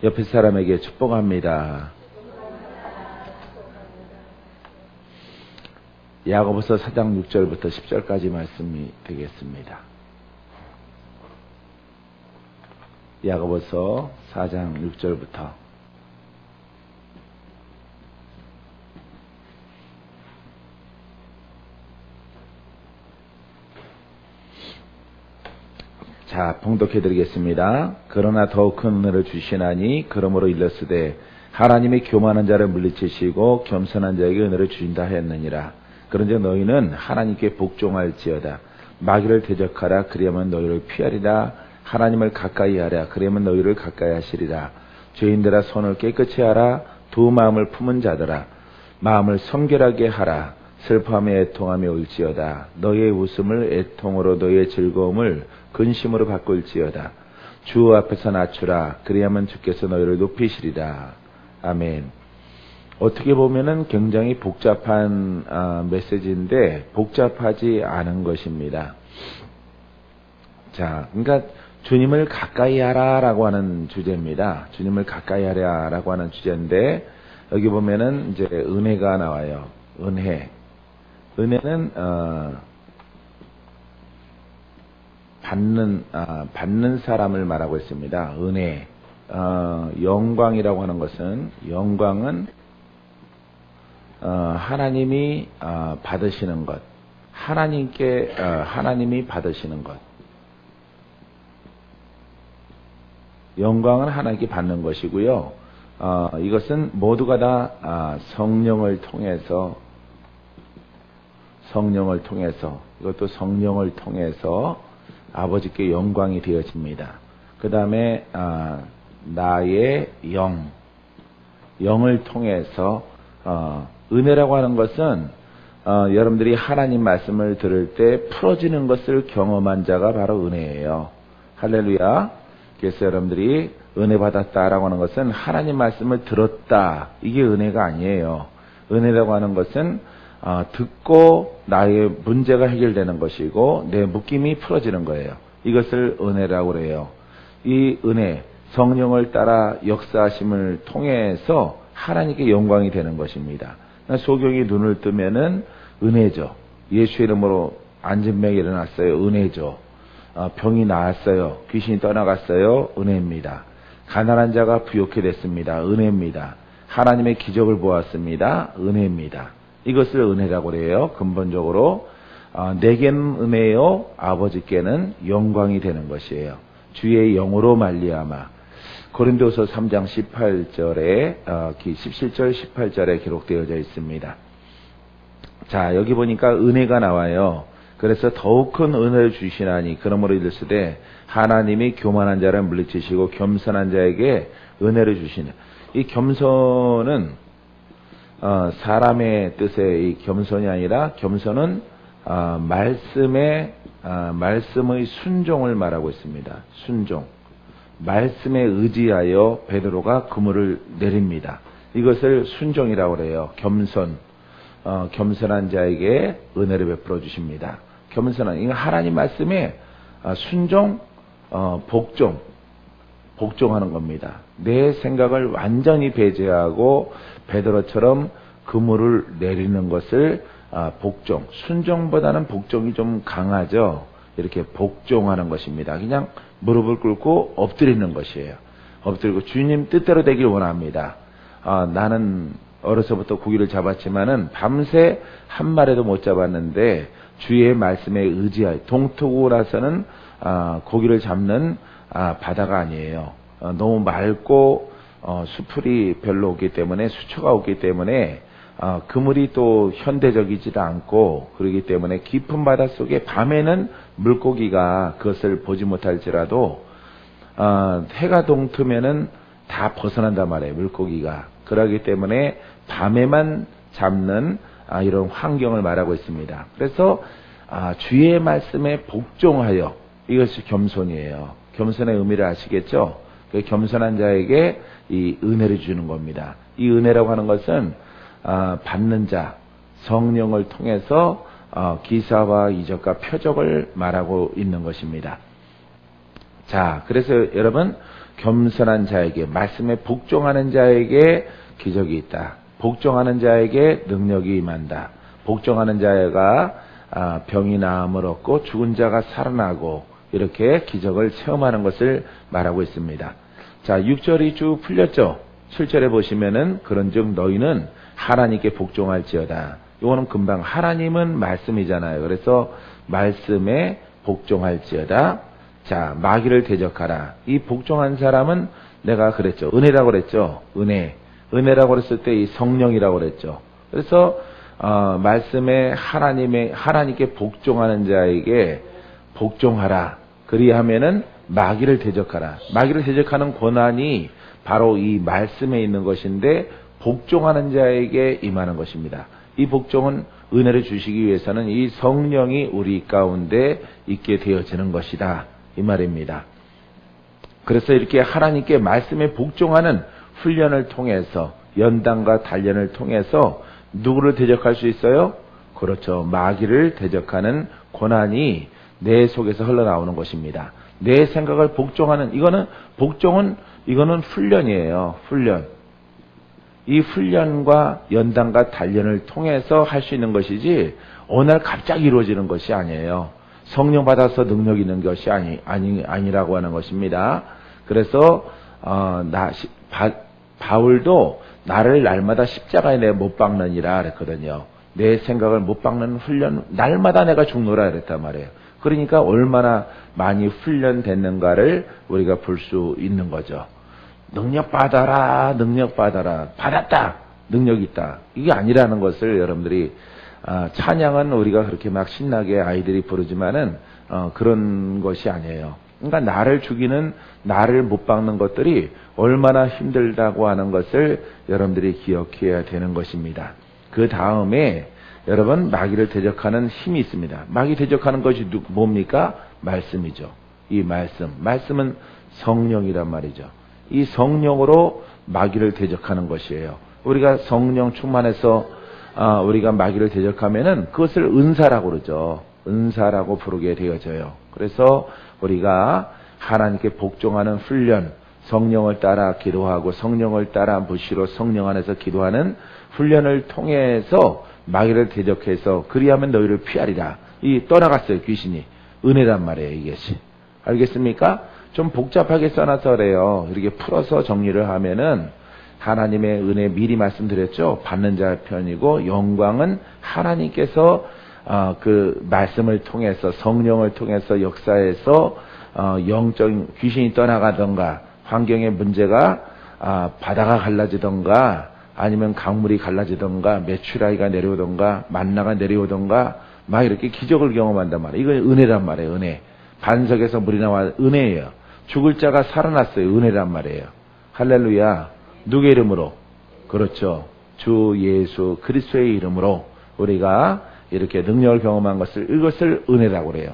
옆에 사람에게 축복합니다. 야고보서 4장 6절부터 10절까지 말씀이 되겠습니다. 야고보서 4장 6절부터 자, 봉독해 드리겠습니다. 그러나 더욱 큰 은혜를 주시나니 그러므로 일렀으되 하나님이 교만한 자를 물리치시고 겸손한 자에게 은혜를 주신다 하였느니라. 그런즉 너희는 하나님께 복종할지어다. 마귀를 대적하라. 그리하면 너희를 피하리라. 하나님을 가까이 하라. 그리하면 너희를 가까이 하시리라. 죄인들아 손을 깨끗이 하라. 두 마음을 품은 자들아 마음을 성결하게 하라. 슬퍼하며 애통하며 울지어다. 너희의 웃음을 애통으로 너희의 즐거움을 근심으로 바꿀지어다. 주 앞에서 낮추라. 그리하면 주께서 너희를 높이시리라. 아멘. 어떻게 보면은 굉장히 복잡한 메시지인데 복잡하지 않은 것입니다. 자, 그러니까 주님을 가까이 하라라고 하는 주제입니다. 주님을 가까이 하라라고 하는 주제인데 여기 보면은 이제 은혜가 나와요. 은혜. 은혜는 받는 사람을 말하고 있습니다. 은혜. 영광이라고 하는 것은 영광은 하나님이 받으시는 것. 하나님께 하나님이 받으시는 것. 영광은 하나님께 받는 것이고요. 이것은 모두가 다 성령을 통해서 이것도 성령을 통해서 아버지께 영광이 되어집니다. 그 다음에 나의 영을 통해서 은혜라고 하는 것은 여러분들이 하나님 말씀을 들을 때 풀어지는 것을 경험한 자가 바로 은혜예요. 할렐루야. 그래서 여러분들이 은혜 받았다라고 하는 것은 하나님 말씀을 들었다. 이게 은혜가 아니에요. 은혜라고 하는 것은 듣고 나의 문제가 해결되는 것이고 내 묶임이 풀어지는 거예요. 이것을 은혜라고 그래요. 이 은혜, 성령을 따라 역사하심을 통해서 하나님께 영광이 되는 것입니다. 소경이 눈을 뜨면은 은혜죠. 예수 이름으로 안진병이 일어났어요. 은혜죠. 병이 나았어요. 귀신이 떠나갔어요. 은혜입니다. 가난한 자가 부욕해 됐습니다. 은혜입니다. 하나님의 기적을 보았습니다. 은혜입니다. 이것을 은혜라고 그래요. 근본적으로 내게는 은혜요 아버지께는 영광이 되는 것이에요. 주의 영으로 말미암아. 고린도서 3장 18절에 17절 18절에 기록되어져 있습니다. 자, 여기 보니까 은혜가 나와요. 그래서 더욱 큰 은혜를 주시나니 그러므로 이르시되 하나님이 교만한 자를 물리치시고 겸손한 자에게 은혜를 주시는. 이 겸손은 사람의 뜻의 이 겸손이 아니라 겸손은 말씀의 순종을 말하고 있습니다. 순종. 말씀에 의지하여 베드로가 그물을 내립니다. 이것을 순종이라고 그래요. 겸손한 자에게 은혜를 베풀어 주십니다. 이거 하나님 말씀에 순종, 복종하는 겁니다. 내 생각을 완전히 배제하고 베드로처럼 그물을 내리는 것을 복종. 순종보다는 복종이 좀 강하죠. 이렇게 복종하는 것입니다. 그냥 무릎을 꿇고 엎드리는 것이에요. 엎드리고 주님 뜻대로 되길 원합니다. 나는 어려서부터 고기를 잡았지만은 밤새 한 마리도 못 잡았는데 주의 말씀에 의지하여 동트고 나서는 고기를 잡는 바다가 아니에요. 너무 맑고 수풀이 별로 없기 때문에 수초가 없기 때문에 그물이 또 현대적이지도 않고 그러기 때문에 깊은 바다 속에 밤에는 물고기가 그것을 보지 못할지라도 해가 동트면은 다 벗어난단 말이에요. 물고기가. 그러기 때문에 밤에만 잡는 이런 환경을 말하고 있습니다. 그래서 주의 말씀에 복종하여 이것이 겸손이에요. 겸손의 의미를 아시겠죠? 그 겸손한 자에게 이 은혜를 주는 겁니다. 이 은혜라고 하는 것은 받는 자, 성령을 통해서 기사와 이적과 표적을 말하고 있는 것입니다. 자, 그래서 여러분 겸손한 자에게, 말씀에 복종하는 자에게 기적이 있다. 복종하는 자에게 능력이 임한다. 복종하는 자가 병이 나음을 얻고 죽은 자가 살아나고 이렇게 기적을 체험하는 것을 말하고 있습니다. 자, 6절이 쭉 풀렸죠. 7절에 보시면은 그런즉 너희는 하나님께 복종할지어다. 이거는 금방 하나님은 말씀이잖아요. 그래서 말씀에 복종할지어다. 자, 마귀를 대적하라. 이 복종한 사람은 내가 그랬죠. 은혜라고 그랬죠. 은혜라고 그랬을 때 이 성령이라고 그랬죠. 그래서 말씀에 하나님께 복종하는 자에게 복종하라. 그리하면은 마귀를 대적하라. 마귀를 대적하는 권한이 바로 이 말씀에 있는 것인데 복종하는 자에게 임하는 것입니다. 이 복종은 은혜를 주시기 위해서는 이 성령이 우리 가운데 있게 되어지는 것이다. 이 말입니다. 그래서 이렇게 하나님께 말씀에 복종하는 훈련을 통해서 연단과 단련을 통해서 누구를 대적할 수 있어요? 그렇죠. 마귀를 대적하는 권한이 내 속에서 흘러나오는 것입니다. 내 생각을 복종하는 이거는 훈련이에요. 훈련. 이 훈련과 연단과 단련을 통해서 할 수 있는 것이지 어느 날 갑자기 이루어지는 것이 아니에요. 성령 받아서 능력 있는 것이 아니라고 하는 것입니다. 그래서 바울도 나를 날마다 십자가에 내 못 박느니라 그랬거든요. 내 생각을 못 박는 훈련, 날마다 내가 죽노라 그랬단 말이에요. 그러니까 얼마나 많이 훈련됐는가를 우리가 볼 수 있는 거죠. 능력 받아라. 받았다. 능력 있다. 이게 아니라는 것을 여러분들이 찬양은 우리가 그렇게 막 신나게 아이들이 부르지만은 그런 것이 아니에요. 그러니까 나를 죽이는, 나를 못 박는 것들이 얼마나 힘들다고 하는 것을 여러분들이 기억해야 되는 것입니다. 그 다음에 여러분 마귀를 대적하는 힘이 있습니다. 마귀 대적하는 것이 뭡니까? 말씀이죠. 이 말씀은 성령이란 말이죠. 이 성령으로 마귀를 대적하는 것이에요. 우리가 성령 충만해서 우리가 마귀를 대적하면은 그것을 은사라고 그러죠. 은사라고 부르게 되어져요. 그래서 우리가 하나님께 복종하는 훈련, 성령을 따라 기도하고 성령을 따라 무시로 성령 안에서 기도하는 훈련을 통해서 마귀를 대적해서 그리하면 너희를 피하리라. 이 떠나갔어요. 귀신이. 은혜란 말이에요. 이것이. 알겠습니까? 좀 복잡하게 써놔서 그래요. 이렇게 풀어서 정리를 하면은 하나님의 은혜 미리 말씀드렸죠. 받는 자 편이고 영광은 하나님께서 그 말씀을 통해서 성령을 통해서 역사에서 영적인 귀신이 떠나가던가 환경의 문제가 바다가 갈라지던가 아니면 강물이 갈라지던가 메추라기가 내려오던가 만나가 내려오던가 막 이렇게 기적을 경험한단 말이에요. 이건 은혜란 말이에요. 은혜. 반석에서 물이 나와 은혜예요. 죽을 자가 살아났어요. 은혜란 말이에요. 할렐루야. 누구의 이름으로? 그렇죠. 주 예수 그리스도의 이름으로 우리가 이렇게 능력을 경험한 이것을 은혜라고 그래요.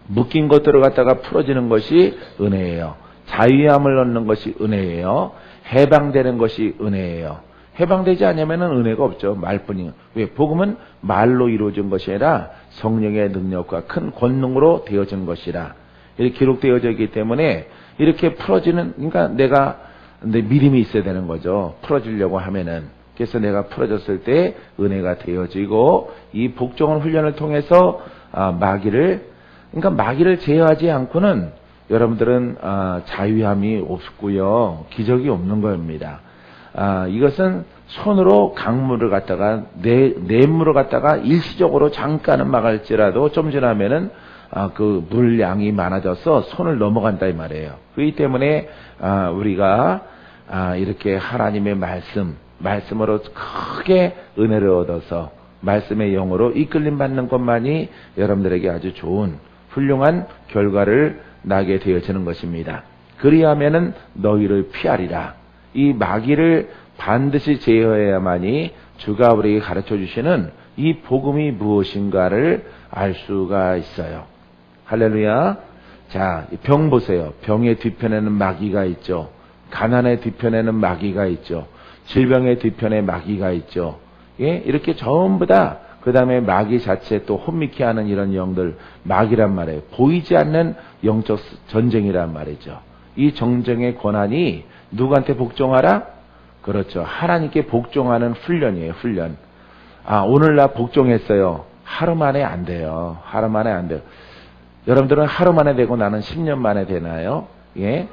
묶인 것들을 갖다가 풀어지는 것이 은혜예요. 자유함을 얻는 것이 은혜예요. 해방되는 것이 은혜예요. 해방되지 않으면 은혜가 없죠. 말뿐이에요. 왜? 복음은 말로 이루어진 것이 아니라 성령의 능력과 큰 권능으로 되어진 것이라 이렇게 기록되어져 있기 때문에 이렇게 풀어지는, 그러니까 내가 믿음이 있어야 되는 거죠. 풀어지려고 하면은. 그래서 내가 풀어졌을 때 은혜가 되어지고 이 복종을 훈련을 통해서 그러니까 마귀를 제어하지 않고는 여러분들은 자유함이 없고요. 기적이 없는 겁니다. 이것은 손으로 강물을 갖다가 냇물을 갖다가 일시적으로 잠깐은 막을지라도 좀 지나면은 그 물량이 많아져서 손을 넘어간다 이 말이에요. 그렇기 때문에 우리가 이렇게 하나님의 말씀으로 크게 은혜를 얻어서 말씀의 영으로 이끌림 받는 것만이 여러분들에게 아주 좋은 훌륭한 결과를 나게 되어지는 것입니다. 그리하면은 너희를 피하리라. 이 마귀를 반드시 제어해야만이 주가 우리에게 가르쳐 주시는 이 복음이 무엇인가를 알 수가 있어요. 할렐루야. 자, 병 보세요. 병의 뒤편에는 마귀가 있죠. 가난의 뒤편에는 마귀가 있죠. 질병의 뒤편에 마귀가 있죠. 예? 이렇게 전부 다, 그 다음에 마귀 자체 또 혼미케 하는 이런 영들, 마귀란 말이에요. 보이지 않는 영적 전쟁이란 말이죠. 이 정정의 권한이 누구한테 복종하라? 그렇죠. 하나님께 복종하는 훈련이에요. 훈련. 오늘 나 복종했어요. 하루 만에 안 돼요. 하루 만에 안 돼요. 여러분들은 하루 만에 되고 나는 10년 만에 되나요? 예?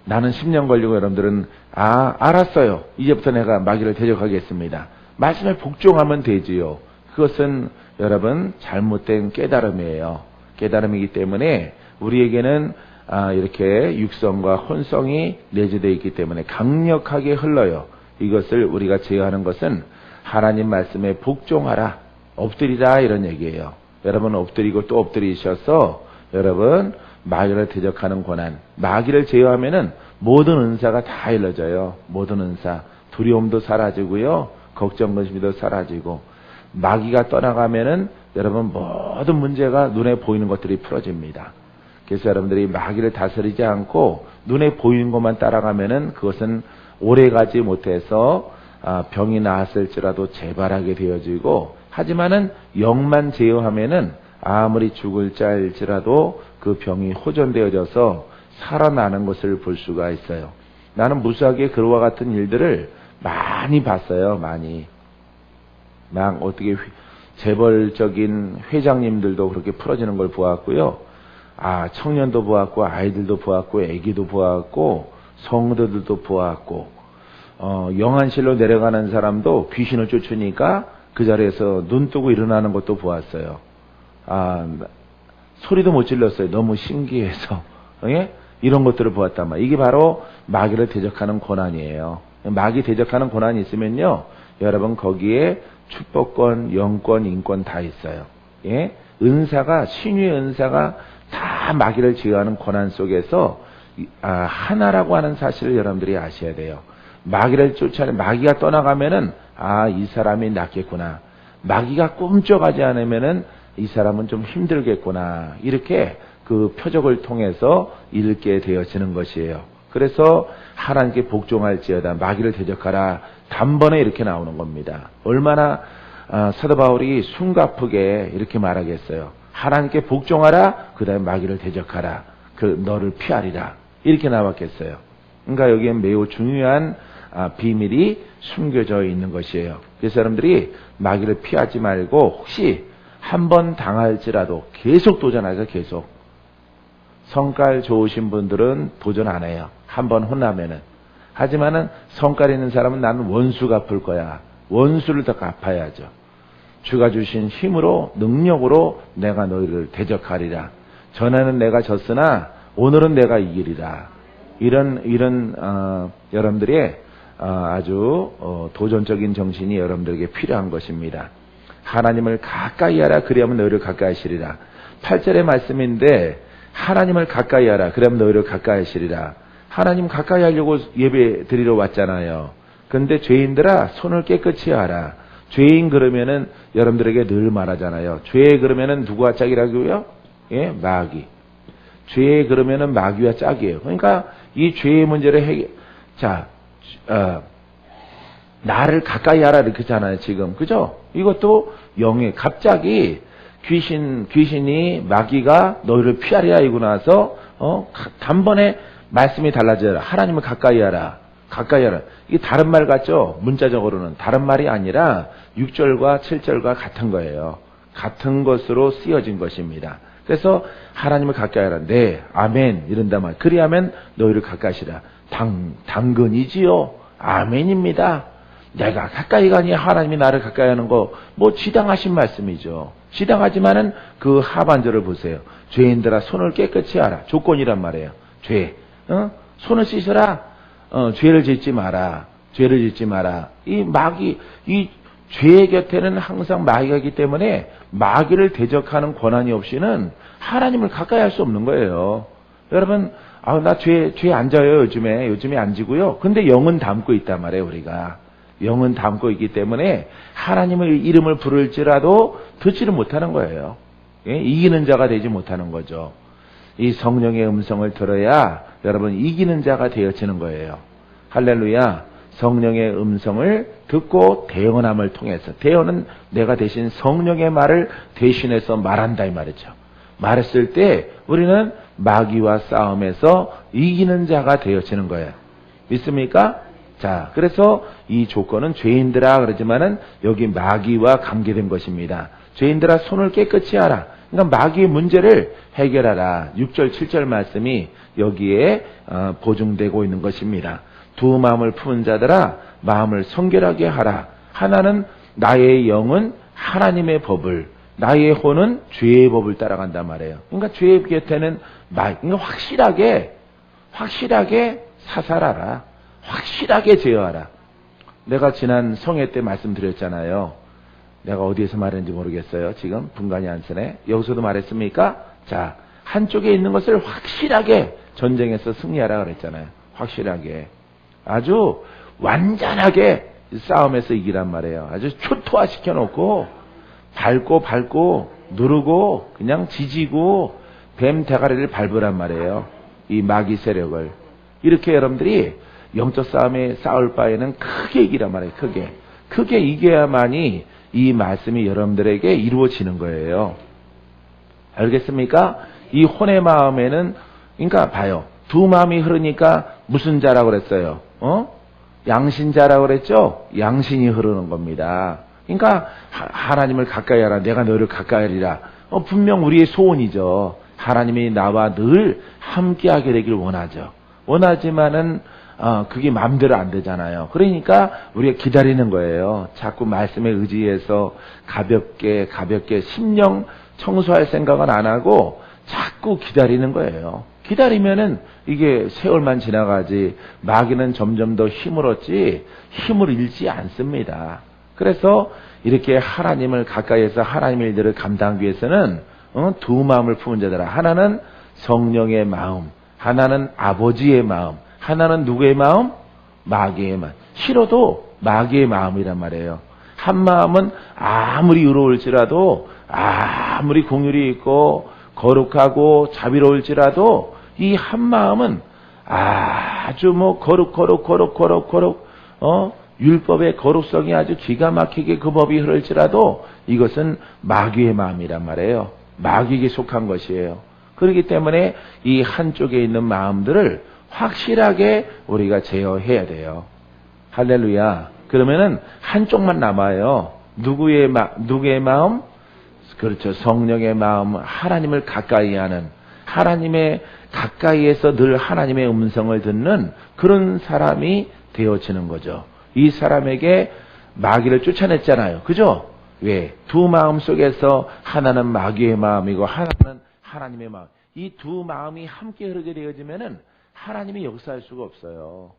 나는 10년 걸리고 여러분들은 알았어요. 이제부터 내가 마귀를 대적하겠습니다. 말씀에 복종하면 되지요. 그것은 여러분 잘못된 깨달음이에요. 깨달음이기 때문에 우리에게는 이렇게 육성과 혼성이 내재되어 있기 때문에 강력하게 흘러요. 이것을 우리가 제어하는 것은 하나님 말씀에 복종하라, 엎드리라 이런 얘기예요. 여러분 엎드리고 또 엎드리셔서 여러분 마귀를 대적하는 권한, 마귀를 제어하면은 모든 은사가 다 일러져요. 모든 은사, 두려움도 사라지고요, 걱정 근심도 사라지고, 마귀가 떠나가면은 여러분 모든 문제가 눈에 보이는 것들이 풀어집니다. 그래서 여러분들이 마귀를 다스리지 않고 눈에 보이는 것만 따라가면은 그것은 오래가지 못해서 병이 나았을지라도 재발하게 되어지고, 하지만은 영만 제어하면은 아무리 죽을 자일지라도 그 병이 호전되어져서 살아나는 것을 볼 수가 있어요. 나는 무수하게 그와 같은 일들을 많이 봤어요. 많이. 막 어떻게 재벌적인 회장님들도 그렇게 풀어지는 걸 보았고요. 청년도 보았고, 아이들도 보았고, 애기도 보았고, 성도들도 보았고, 영안실로 내려가는 사람도 귀신을 쫓으니까 그 자리에서 눈 뜨고 일어나는 것도 보았어요. 소리도 못 질렀어요. 너무 신기해서. 예? 이런 것들을 보았단 말이에요. 이게 바로 마귀를 대적하는 권한이에요. 마귀 대적하는 권한이 있으면요, 여러분 거기에 축복권, 영권, 인권 다 있어요. 예? 은사가, 신유의 은사가 다 마귀를 제어하는 권한 속에서 하나라고 하는 사실을 여러분들이 아셔야 돼요. 마귀를 쫓아내, 마귀가 떠나가면은 이 사람이 낫겠구나. 마귀가 꿈쩍하지 않으면은 이 사람은 좀 힘들겠구나. 이렇게 그 표적을 통해서 읽게 되어지는 것이에요. 그래서 하나님께 복종할지어다, 마귀를 대적하라, 단번에 이렇게 나오는 겁니다. 얼마나 사도 바울이 숨가쁘게 이렇게 말하겠어요. 하나님께 복종하라, 그 다음에 마귀를 대적하라, 너를 피하리라, 이렇게 나왔겠어요. 그러니까 여기엔 매우 중요한 비밀이 숨겨져 있는 것이에요. 그래서 여러분들이 마귀를 피하지 말고, 혹시 한번 당할지라도 계속 도전하세요. 계속. 성깔 좋으신 분들은 도전 안 해요. 한번 혼나면은. 하지만은 성깔 있는 사람은 나는 원수 갚을 거야. 원수를 더 갚아야죠. 주가 주신 힘으로, 능력으로 내가 너희를 대적하리라. 전에는 내가 졌으나 오늘은 내가 이기리라. 이런 여러분들의 아주 도전적인 정신이 여러분들에게 필요한 것입니다. 하나님을 가까이 하라, 그리하면 너희를 가까이 하시리라. 8절의 말씀인데, 하나님을 가까이 하라, 그러면 너희를 가까이 하시리라. 하나님 가까이 하려고 예배 드리러 왔잖아요. 그런데 죄인들아, 손을 깨끗이 하라. 죄인 그러면은 여러분들에게 늘 말하잖아요. 죄 그러면은 누구와 짝이라고요? 예, 마귀. 죄 그러면은 마귀와 짝이에요. 그러니까 이 죄의 문제를 나를 가까이 하라 이렇게 하잖아요, 지금. 그죠? 이것도 영에 갑자기 귀신이 마귀가 너희를 피하리라 이고 나서 단번에 말씀이 달라져라. 하나님을 가까이 하라. 가까이 하라. 이게 다른 말 같죠? 문자적으로는 다른 말이 아니라 6절과 7절과 같은 거예요. 같은 것으로 쓰여진 것입니다. 그래서 하나님을 가까이 하라. 네, 아멘 이런단 말. 그리하면 너희를 가까이 하시라. 당근이지요. 아멘입니다. 내가 가까이 가니 하나님이 나를 가까이 하는 거 지당하신 말씀이죠. 지당하지만은 그 하반절을 보세요. 죄인들아, 손을 깨끗이 하라. 조건이란 말이에요. 죄. 손을 씻어라. 죄를 짓지 마라. 죄를 짓지 마라. 이 죄의 곁에는 항상 마귀가 있기 때문에 마귀를 대적하는 권한이 없이는 하나님을 가까이 할 수 없는 거예요. 여러분, 나 죄 안 져요, 요즘에 안 지고요. 근데 영은 담고 있단 말이에요, 우리가. 영은 담고 있기 때문에 하나님의 이름을 부를지라도 듣지를 못하는 거예요. 예? 이기는 자가 되지 못하는 거죠. 이 성령의 음성을 들어야 여러분 이기는 자가 되어지는 거예요. 할렐루야. 성령의 음성을 듣고 대언함을 통해서, 대언은 내가 대신 성령의 말을 대신해서 말한다 이 말이죠. 말했을 때 우리는 마귀와 싸움에서 이기는 자가 되어지는 거예요. 믿습니까? 자, 그래서 이 조건은 죄인들아 그러지만은 여기 마귀와 관계된 것입니다. 죄인들아 손을 깨끗이 하라. 그러니까 마귀의 문제를 해결하라. 6절 7절 말씀이 여기에 보증되고 있는 것입니다. 두 마음을 품은 자들아 마음을 성결하게 하라. 하나는 나의 영은 하나님의 법을, 나의 혼은 죄의 법을 따라간단 말이에요. 그러니까 죄의 곁에는 그러니까 확실하게 사살하라. 확실하게 제어하라. 내가 지난 성회 때 말씀드렸잖아요. 내가 어디에서 말했는지 모르겠어요. 지금 분간이 안 쓰네. 여기서도 말했습니까? 자, 한쪽에 있는 것을 확실하게 전쟁에서 승리하라 그랬잖아요. 확실하게. 아주 완전하게 싸움에서 이기란 말이에요. 아주 초토화 시켜놓고 밟고 누르고 그냥 지지고 뱀 대가리를 밟으란 말이에요. 이 마귀 세력을. 이렇게 여러분들이 영적 싸움에 싸울 바에는 크게 이기란 말이에요. 크게 이겨야만이 이 말씀이 여러분들에게 이루어지는 거예요. 알겠습니까? 이 혼의 마음에는, 그러니까 봐요. 두 마음이 흐르니까 무슨 자라고 그랬어요? 양신자라고 그랬죠? 양신이 흐르는 겁니다. 그러니까 하나님을 가까이 하라. 내가 너를 가까이 하리라. 분명 우리의 소원이죠. 하나님이 나와 늘 함께하게 되길 원하죠. 원하지만은 그게 마음대로 안 되잖아요. 그러니까 우리가 기다리는 거예요. 자꾸 말씀에 의지해서 가볍게 심령 청소할 생각은 안 하고 자꾸 기다리는 거예요. 기다리면은 이게 세월만 지나가지 마귀는 점점 더 힘을 얻지 힘을 잃지 않습니다. 그래서 이렇게 하나님을 가까이에서 하나님의 일들을 감당하기 위해서는 두 마음을 품은 자들아. 하나는 성령의 마음, 하나는 아버지의 마음, 하나는 누구의 마음? 마귀의 마음. 싫어도 마귀의 마음이란 말이에요. 한 마음은 아무리 의로울지라도, 아무리 공율이 있고 거룩하고 자비로울지라도 이 한 마음은 아주 거룩 율법의 거룩성이 아주 기가 막히게 그 법이 흐를지라도 이것은 마귀의 마음이란 말이에요. 마귀에게 속한 것이에요. 그렇기 때문에 이 한쪽에 있는 마음들을 확실하게 우리가 제어해야 돼요. 할렐루야. 그러면은 한쪽만 남아요. 누구의 마음? 그렇죠. 성령의 마음, 하나님을 가까이 하는, 하나님의 가까이에서 늘 하나님의 음성을 듣는 그런 사람이 되어지는 거죠. 이 사람에게 마귀를 쫓아냈잖아요. 그죠? 왜? 두 마음 속에서 하나는 마귀의 마음이고 하나는 하나님의 마음. 이 두 마음이 함께 흐르게 되어지면은 하나님이 역사할 수가 없어요.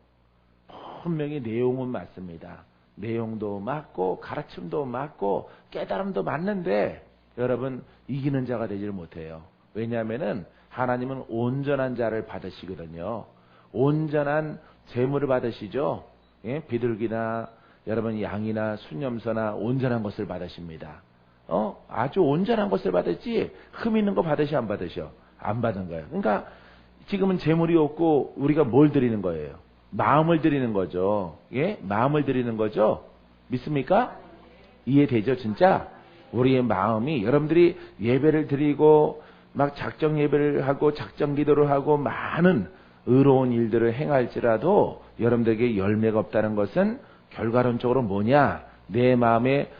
분명히 내용은 맞습니다. 내용도 맞고 가르침도 맞고 깨달음도 맞는데 여러분 이기는 자가 되질 못해요. 왜냐하면은 하나님은 온전한 자를 받으시거든요. 온전한 재물을 받으시죠. 예? 비둘기나 여러분 양이나 순염소나 온전한 것을 받으십니다. 아주 온전한 것을 받았지 흠 있는 거 받으시 안 받으셔? 안 받은 거예요. 그러니까 지금은 재물이 없고 우리가 뭘 드리는 거예요? 마음을 드리는 거죠. 예? 마음을 드리는 거죠. 믿습니까? 이해되죠, 진짜? 우리의 마음이 여러분들이 예배를 드리고 막 작정 예배를 하고 작정 기도를 하고 많은 의로운 일들을 행할지라도 여러분들에게 열매가 없다는 것은 결과론적으로 뭐냐? 내 마음에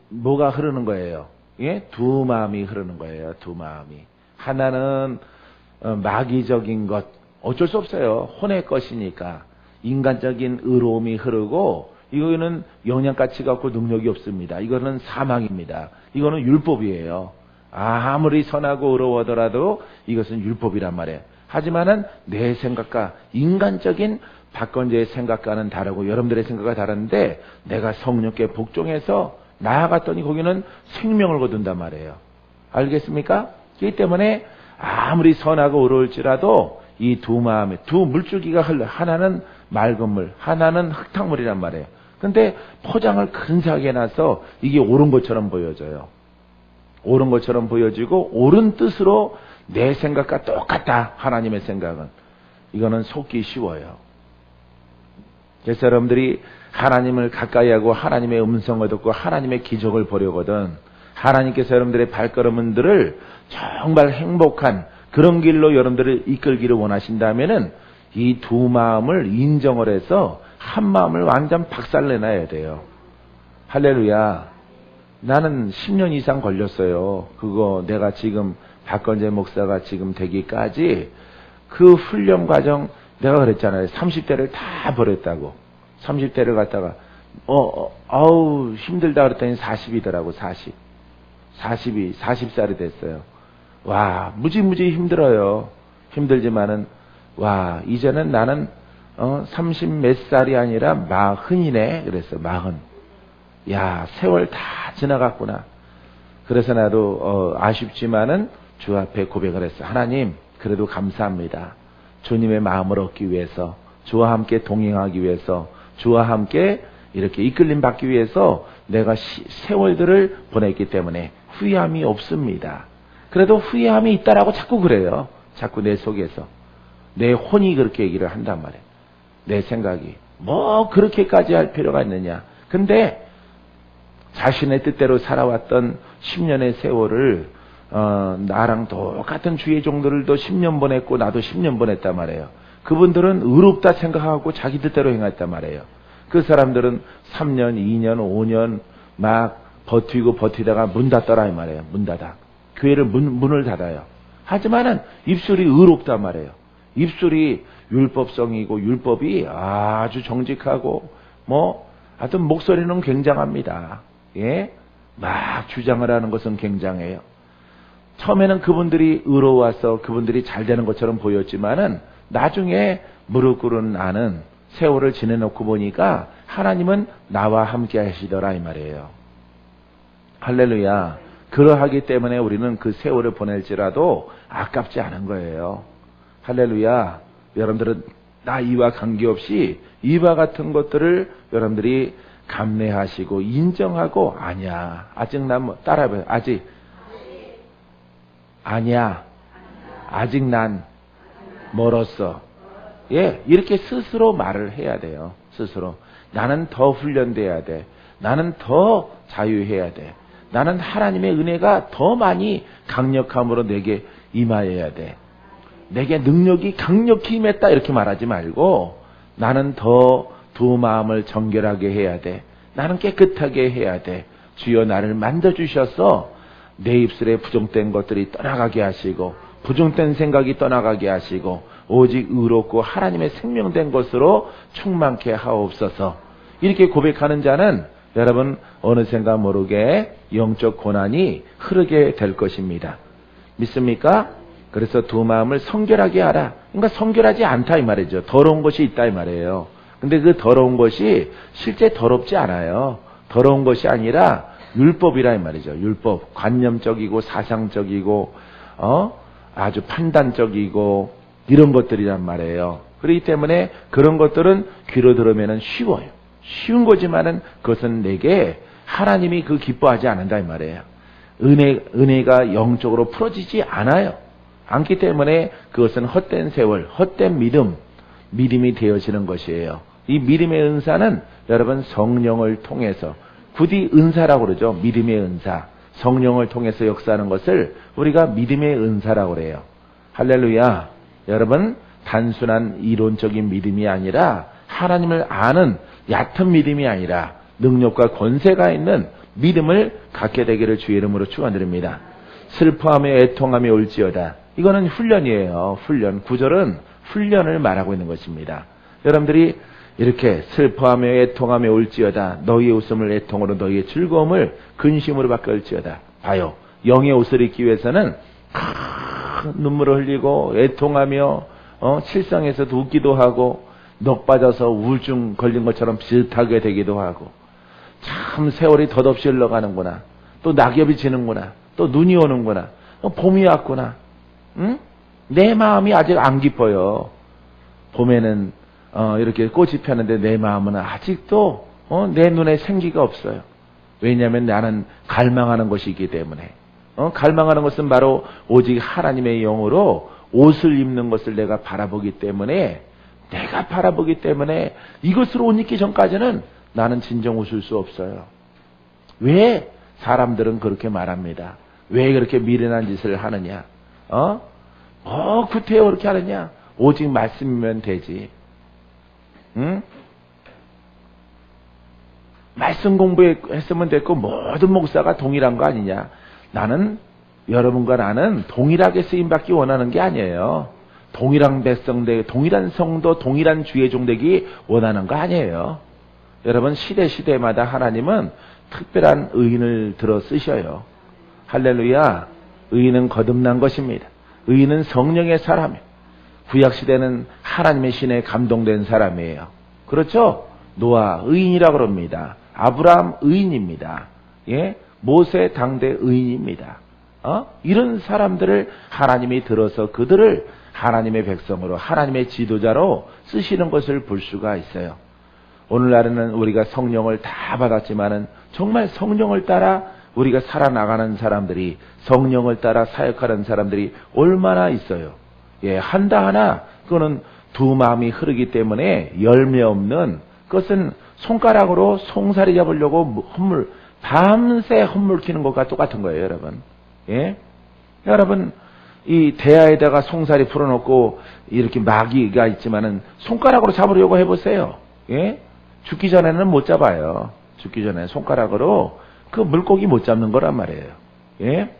뭐가 흐르는 거예요? 예? 두 마음이 흐르는 거예요. 두 마음이. 하나는 마귀적인 것, 어쩔 수 없어요. 혼의 것이니까. 인간적인 의로움이 흐르고 이거는 영양가치가 없고 능력이 없습니다. 이거는 사망입니다. 이거는 율법이에요. 아무리 선하고 의로워하더라도 이것은 율법이란 말이에요. 하지만은 내 생각과 인간적인 박건재의 생각과는 다르고 여러분들의 생각과 다른데 내가 성령께 복종해서 나아갔더니 거기는 생명을 거둔단 말이에요. 알겠습니까? 그렇기 때문에 아무리 선하고 의로울지라도 이 두 마음에 두 물줄기가 흘러 하나는 맑은 물, 하나는 흙탕물이란 말이에요. 근데 포장을 근사하게 해놔서 이게 옳은 것처럼 보여져요. 옳은 것처럼 보여지고 옳은 뜻으로 내 생각과 똑같다. 하나님의 생각은. 이거는 속기 쉬워요. 그래서 여러분들이 하나님을 가까이 하고 하나님의 음성을 듣고 하나님의 기적을 보려거든 하나님께서 여러분들의 발걸음들을 정말 행복한 그런 길로 여러분들을 이끌기를 원하신다면은 이 두 마음을 인정을 해서 한 마음을 완전 박살내놔야 돼요. 할렐루야. 나는 10년 이상 걸렸어요. 그거 내가 지금 박건재 목사가 지금 되기까지 그 훈련 과정 내가 그랬잖아요. 30대를 다 버렸다고. 30대를 갖다가 아우 힘들다 그랬더니 40이더라고. 40살이 됐어요. 와 무지무지 힘들어요. 힘들지만은 와 이제는 나는 30 몇 살이 아니라 40이네. 그랬어. 40. 야 세월 다 지나갔구나. 그래서 나도 아쉽지만은 주 앞에 고백을 했어. 하나님 그래도 감사합니다. 주님의 마음을 얻기 위해서, 주와 함께 동행하기 위해서, 주와 함께 이렇게 이끌림 받기 위해서 내가 세월들을 보냈기 때문에 후회함이 없습니다. 그래도 후회함이 있다라고 자꾸 그래요. 자꾸 내 속에서. 내 혼이 그렇게 얘기를 한단 말이에요. 내 생각이. 뭐 그렇게까지 할 필요가 있느냐. 근데 자신의 뜻대로 살아왔던 10년의 세월을 나랑 똑같은 주의 종들도 10년 보냈고 나도 10년 보냈단 말이에요. 그분들은 의롭다 생각하고 자기 뜻대로 행했단 말이에요. 그 사람들은 3년, 2년, 5년 막 버티다가 문 닫더라 이 말이에요. 문 닫아. 교회를 문을 닫아요. 하지만은 입술이 의롭단 말이에요. 입술이 율법성이고 율법이 아주 정직하고 하여튼 목소리는 굉장합니다. 예? 막 주장을 하는 것은 굉장해요. 처음에는 그분들이 의로워서 그분들이 잘 되는 것처럼 보였지만은 나중에 무릎 꿇은 나는 세월을 지내놓고 보니까 하나님은 나와 함께 하시더라 이 말이에요. 할렐루야. 그러하기 때문에 우리는 그 세월을 보낼지라도 아깝지 않은 거예요. 할렐루야. 여러분들은 나 이와 관계없이 이와 같은 것들을 여러분들이 감내하시고 인정하고 아니야. 아직 난 따라해봐요. 아니야. 아직 난 멀었어. 예, 이렇게 스스로 말을 해야 돼요. 스스로. 나는 더 훈련돼야 돼. 나는 더 자유해야 돼. 나는 하나님의 은혜가 더 많이 강력함으로 내게 임하여야 돼. 내게 능력이 강력히 임했다 이렇게 말하지 말고 나는 더 두 마음을 정결하게 해야 돼. 나는 깨끗하게 해야 돼. 주여 나를 만져주셔서 내 입술에 부정된 것들이 떠나가게 하시고 부정된 생각이 떠나가게 하시고 오직 의롭고 하나님의 생명된 것으로 충만케 하옵소서. 이렇게 고백하는 자는 여러분 어느샌가 모르게 영적 고난이 흐르게 될 것입니다. 믿습니까? 그래서 두 마음을 성결하게 하라. 그러니까 성결하지 않다 이 말이죠. 더러운 것이 있다 이 말이에요. 근데 그 더러운 것이 실제 더럽지 않아요. 더러운 것이 아니라 율법이라 이 말이죠. 율법. 관념적이고 사상적이고 아주 판단적이고 이런 것들이란 말이에요. 그렇기 때문에 그런 것들은 귀로 들으면 쉬워요. 쉬운 거지만은 그것은 내게 하나님이 그 기뻐하지 않는다 이 말이에요. 은혜가 영적으로 풀어지지 않아요. 않기 때문에 그것은 헛된 세월, 헛된 믿음이 되어지는 것이에요. 이 믿음의 은사는 여러분 성령을 통해서 부디 은사라고 그러죠. 믿음의 은사. 성령을 통해서 역사하는 것을 우리가 믿음의 은사라고 그래요. 할렐루야. 여러분 단순한 이론적인 믿음이 아니라 하나님을 아는 얕은 믿음이 아니라 능력과 권세가 있는 믿음을 갖게 되기를 주의 이름으로 축원드립니다. 슬퍼하며 애통하며 올지어다. 이거는 훈련이에요. 훈련. 구절은 훈련을 말하고 있는 것입니다. 여러분들이 이렇게 슬퍼하며 애통하며 올지어다. 너희의 웃음을 애통으로 너희의 즐거움을 근심으로 바꿀지어다. 봐요. 영의 옷을 입기 위해서는 눈물을 흘리고 애통하며 칠성에서도 웃기도 하고 넋 빠져서 우울증 걸린 것처럼 비슷하게 되기도 하고 참 세월이 덧없이 흘러가는구나. 또 낙엽이 지는구나. 또 눈이 오는구나. 봄이 왔구나. 응? 내 마음이 아직 안 깊어요. 봄에는 이렇게 꽃이 펴는데 내 마음은 아직도 내 눈에 생기가 없어요. 왜냐하면 나는 갈망하는 것이 있기 때문에. 갈망하는 것은 바로 오직 하나님의 영으로 옷을 입는 것을 내가 바라보기 때문에 이것으로 옷 입기 전까지는 나는 진정 웃을 수 없어요. 왜? 사람들은 그렇게 말합니다. 왜 그렇게 미련한 짓을 하느냐? 구태여 그렇게 하느냐? 오직 말씀이면 되지. 응? 말씀 공부했으면 됐고 모든 목사가 동일한 거 아니냐? 나는 여러분과 나는 동일하게 쓰임받기 원하는 게 아니에요. 동일한 백성 되기, 동일한 성도, 동일한 주의 종 되기 원하는 거 아니에요. 여러분 시대마다 하나님은 특별한 의인을 들어 쓰셔요. 할렐루야. 의인은 거듭난 것입니다. 의인은 성령의 사람이에요. 구약시대는 하나님의 신에 감동된 사람이에요. 그렇죠? 노아 의인이라고 그럽니다. 아브라함 의인입니다. 예? 모세 당대 의인입니다. 이런 사람들을 하나님이 들어서 그들을 하나님의 백성으로, 하나님의 지도자로 쓰시는 것을 볼 수가 있어요. 오늘날에는 우리가 성령을 다 받았지만은 정말 성령을 따라 우리가 살아나가는 사람들이, 성령을 따라 사역하는 사람들이 얼마나 있어요. 예, 하나 그거는 두 마음이 흐르기 때문에 열매 없는, 그것은 손가락으로 송사리 잡으려고 밤새 헛물 키는 것과 똑같은 거예요, 여러분. 예? 여러분, 이 대야에다가 송사리 풀어놓고 이렇게 마귀가 있지만은 손가락으로 잡으려고 해보세요. 예? 죽기 전에는 못 잡아요. 죽기 전에 손가락으로 그 물고기 못 잡는 거란 말이에요. 예?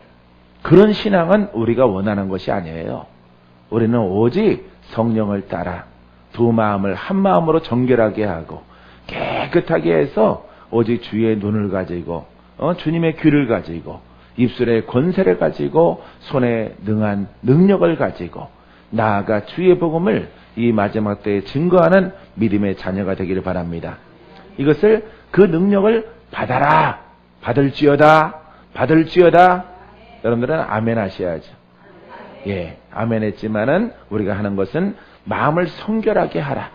그런 신앙은 우리가 원하는 것이 아니에요. 우리는 오직 성령을 따라 두 마음을 한 마음으로 정결하게 하고 깨끗하게 해서 오직 주의 눈을 가지고 주님의 귀를 가지고 입술에 권세를 가지고 손에 능한 능력을 가지고 나아가 주의 복음을 이 마지막 때에 증거하는 믿음의 자녀가 되기를 바랍니다. 이것을, 그 능력을 받아라, 받을지어다. 여러분들은 아멘 하셔야죠. 예, 아멘 했지만은 우리가 하는 것은 마음을 성결하게 하라.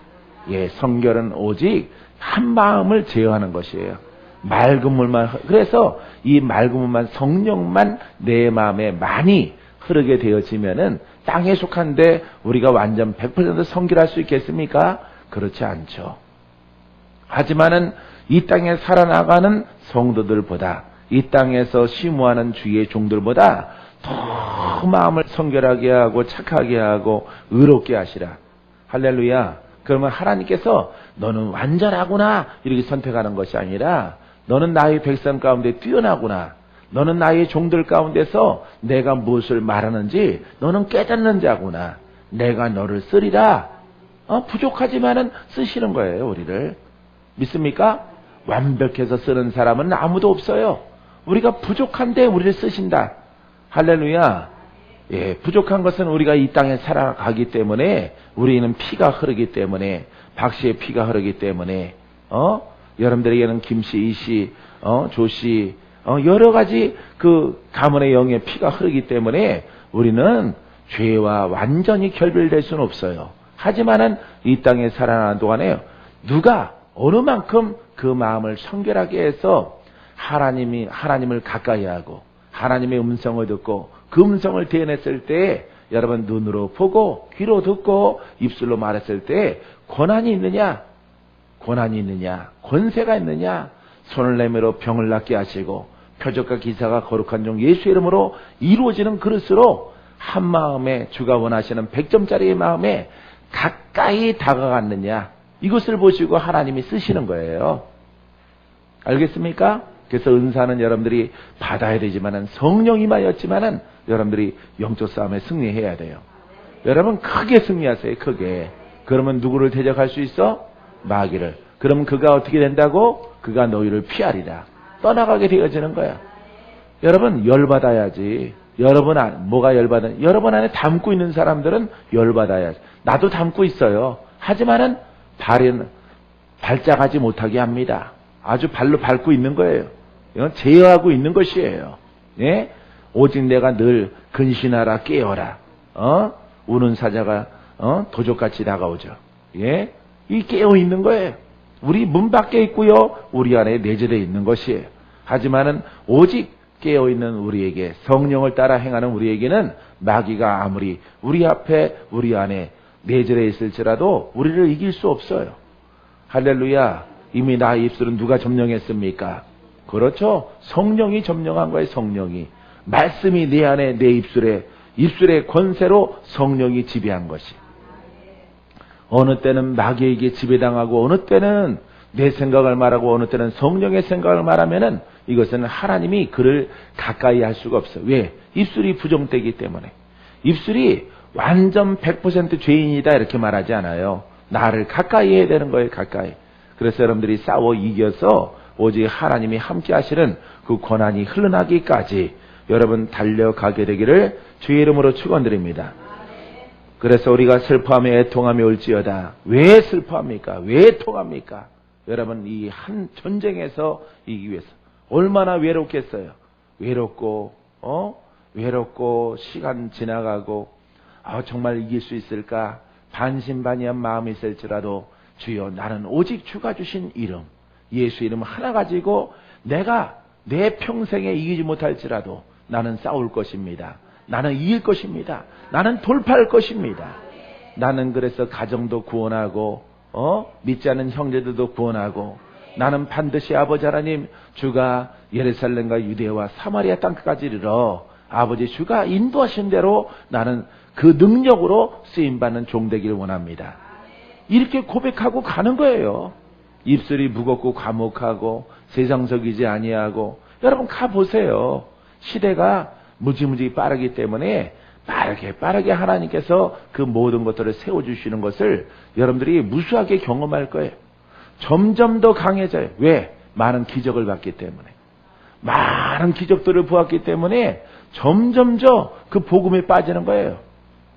예, 성결은 오직 한 마음을 제어하는 것이에요. 맑은 물만, 그래서 이 맑은 물만, 성령만 내 마음에 많이 흐르게 되어지면은 땅에 속한데 우리가 완전 100% 성결할 수 있겠습니까? 그렇지 않죠. 하지만은 이 땅에 살아나가는 성도들보다, 이 땅에서 심우하는 주의 종들보다 더 마음을 성결하게 하고 착하게 하고 의롭게 하시라. 할렐루야. 그러면 하나님께서 너는 완전하구나 이렇게 선택하는 것이 아니라, 너는 나의 백성 가운데 뛰어나구나, 너는 나의 종들 가운데서 내가 무엇을 말하는지 너는 깨닫는 자구나, 내가 너를 쓰리라. 부족하지만은 쓰시는 거예요, 우리를. 믿습니까? 완벽해서 쓰는 사람은 아무도 없어요. 우리가 부족한데 우리를 쓰신다. 할렐루야. 예, 부족한 것은 우리가 이 땅에 살아가기 때문에, 우리는 피가 흐르기 때문에, 박씨의 피가 흐르기 때문에, 여러분들에게는 김씨, 이씨, 조씨, 여러 가지 그 가문의 영의 피가 흐르기 때문에 우리는 죄와 완전히 결별될 수는 없어요. 하지만은 이 땅에 살아가는 동안에 누가 어느 만큼 그 마음을 성결하게 해서 하나님을 가까이 하고 하나님의 음성을 듣고 그 음성을 대해냈을 때, 여러분 눈으로 보고 귀로 듣고 입술로 말했을 때 권한이 있느냐? 권세가 있느냐? 손을 내밀어 병을 낫게 하시고 표적과 기사가 거룩한 종 예수 이름으로 이루어지는 그릇으로 한 마음에, 주가 원하시는 100점짜리의 마음에 가까이 다가갔느냐? 이것을 보시고 하나님이 쓰시는 거예요. 알겠습니까? 그래서 은사는 여러분들이 받아야 되지만은, 성령이 임하였지만은 여러분들이 영적 싸움에 승리해야 돼요. 여러분 크게 승리하세요. 크게. 그러면 누구를 대적할 수 있어? 마귀를. 그러면 그가 어떻게 된다고? 그가 너희를 피하리라. 떠나가게 되어지는 거야. 여러분 열받아야지. 뭐가 열받아? 여러분 안에 담고 있는 사람들은 열받아야지. 나도 담고 있어요. 하지만은 발작하지 못하게 합니다. 아주 발로 밟고 있는 거예요. 이건 제어하고 있는 것이에요. 예? 오직 내가 늘 근신하라, 깨어라. 우는 사자가 도적같이 다가오죠. 예? 이 깨어 있는 거예요. 우리 문 밖에 있고요, 우리 안에 내재되어 있는 것이에요. 하지만은 오직 깨어 있는 우리에게, 성령을 따라 행하는 우리에게는 마귀가 아무리 우리 앞에, 우리 안에 내재되어 있을지라도 우리를 이길 수 없어요. 할렐루야. 이미 나의 입술은 누가 점령했습니까? 그렇죠. 성령이 점령한 거예요. 성령이. 말씀이 내 안에 내 입술의 권세로 성령이 지배한 것이. 어느 때는 마귀에게 지배당하고 어느 때는 내 생각을 말하고 어느 때는 성령의 생각을 말하면은 이것은 하나님이 그를 가까이 할 수가 없어요. 왜? 입술이 부정되기 때문에. 입술이 완전 100% 죄인이다 이렇게 말하지 않아요. 나를 가까이 해야 되는 거예요. 가까이. 그래서 여러분들이 싸워 이겨서 오직 하나님이 함께 하시는 그 권한이 흘러나기까지 여러분 달려가게 되기를 주의 이름으로 축원드립니다. 그래서 우리가 슬퍼하며 애통함이 올지어다. 왜 슬퍼합니까? 왜 애통합니까? 여러분 이 한 전쟁에서 이기기 위해서 얼마나 외롭겠어요. 외롭고 시간 지나가고 정말 이길 수 있을까? 반신반의한 마음이 있을지라도 주여 나는 오직 주가 주신 이름 예수 이름 하나 가지고 내가 내 평생에 이기지 못할지라도 나는 싸울 것입니다. 나는 이길 것입니다. 나는 돌파할 것입니다. 나는 그래서 가정도 구원하고 믿지 않는 형제들도 구원하고 나는 반드시 아버지 하나님 주가 예루살렘과 유대와 사마리아 땅까지 이르러 아버지 주가 인도하신 대로 나는 그 능력으로 쓰임받는 종 되기를 원합니다. 이렇게 고백하고 가는 거예요. 입술이 무겁고 과묵하고 세상적이지 아니하고 여러분 가보세요. 시대가 무지무지 빠르기 때문에 빠르게 하나님께서 그 모든 것들을 세워주시는 것을 여러분들이 무수하게 경험할 거예요. 점점 더 강해져요. 왜? 많은 기적을 봤기 때문에. 많은 기적들을 보았기 때문에 점점 그 복음에 빠지는 거예요.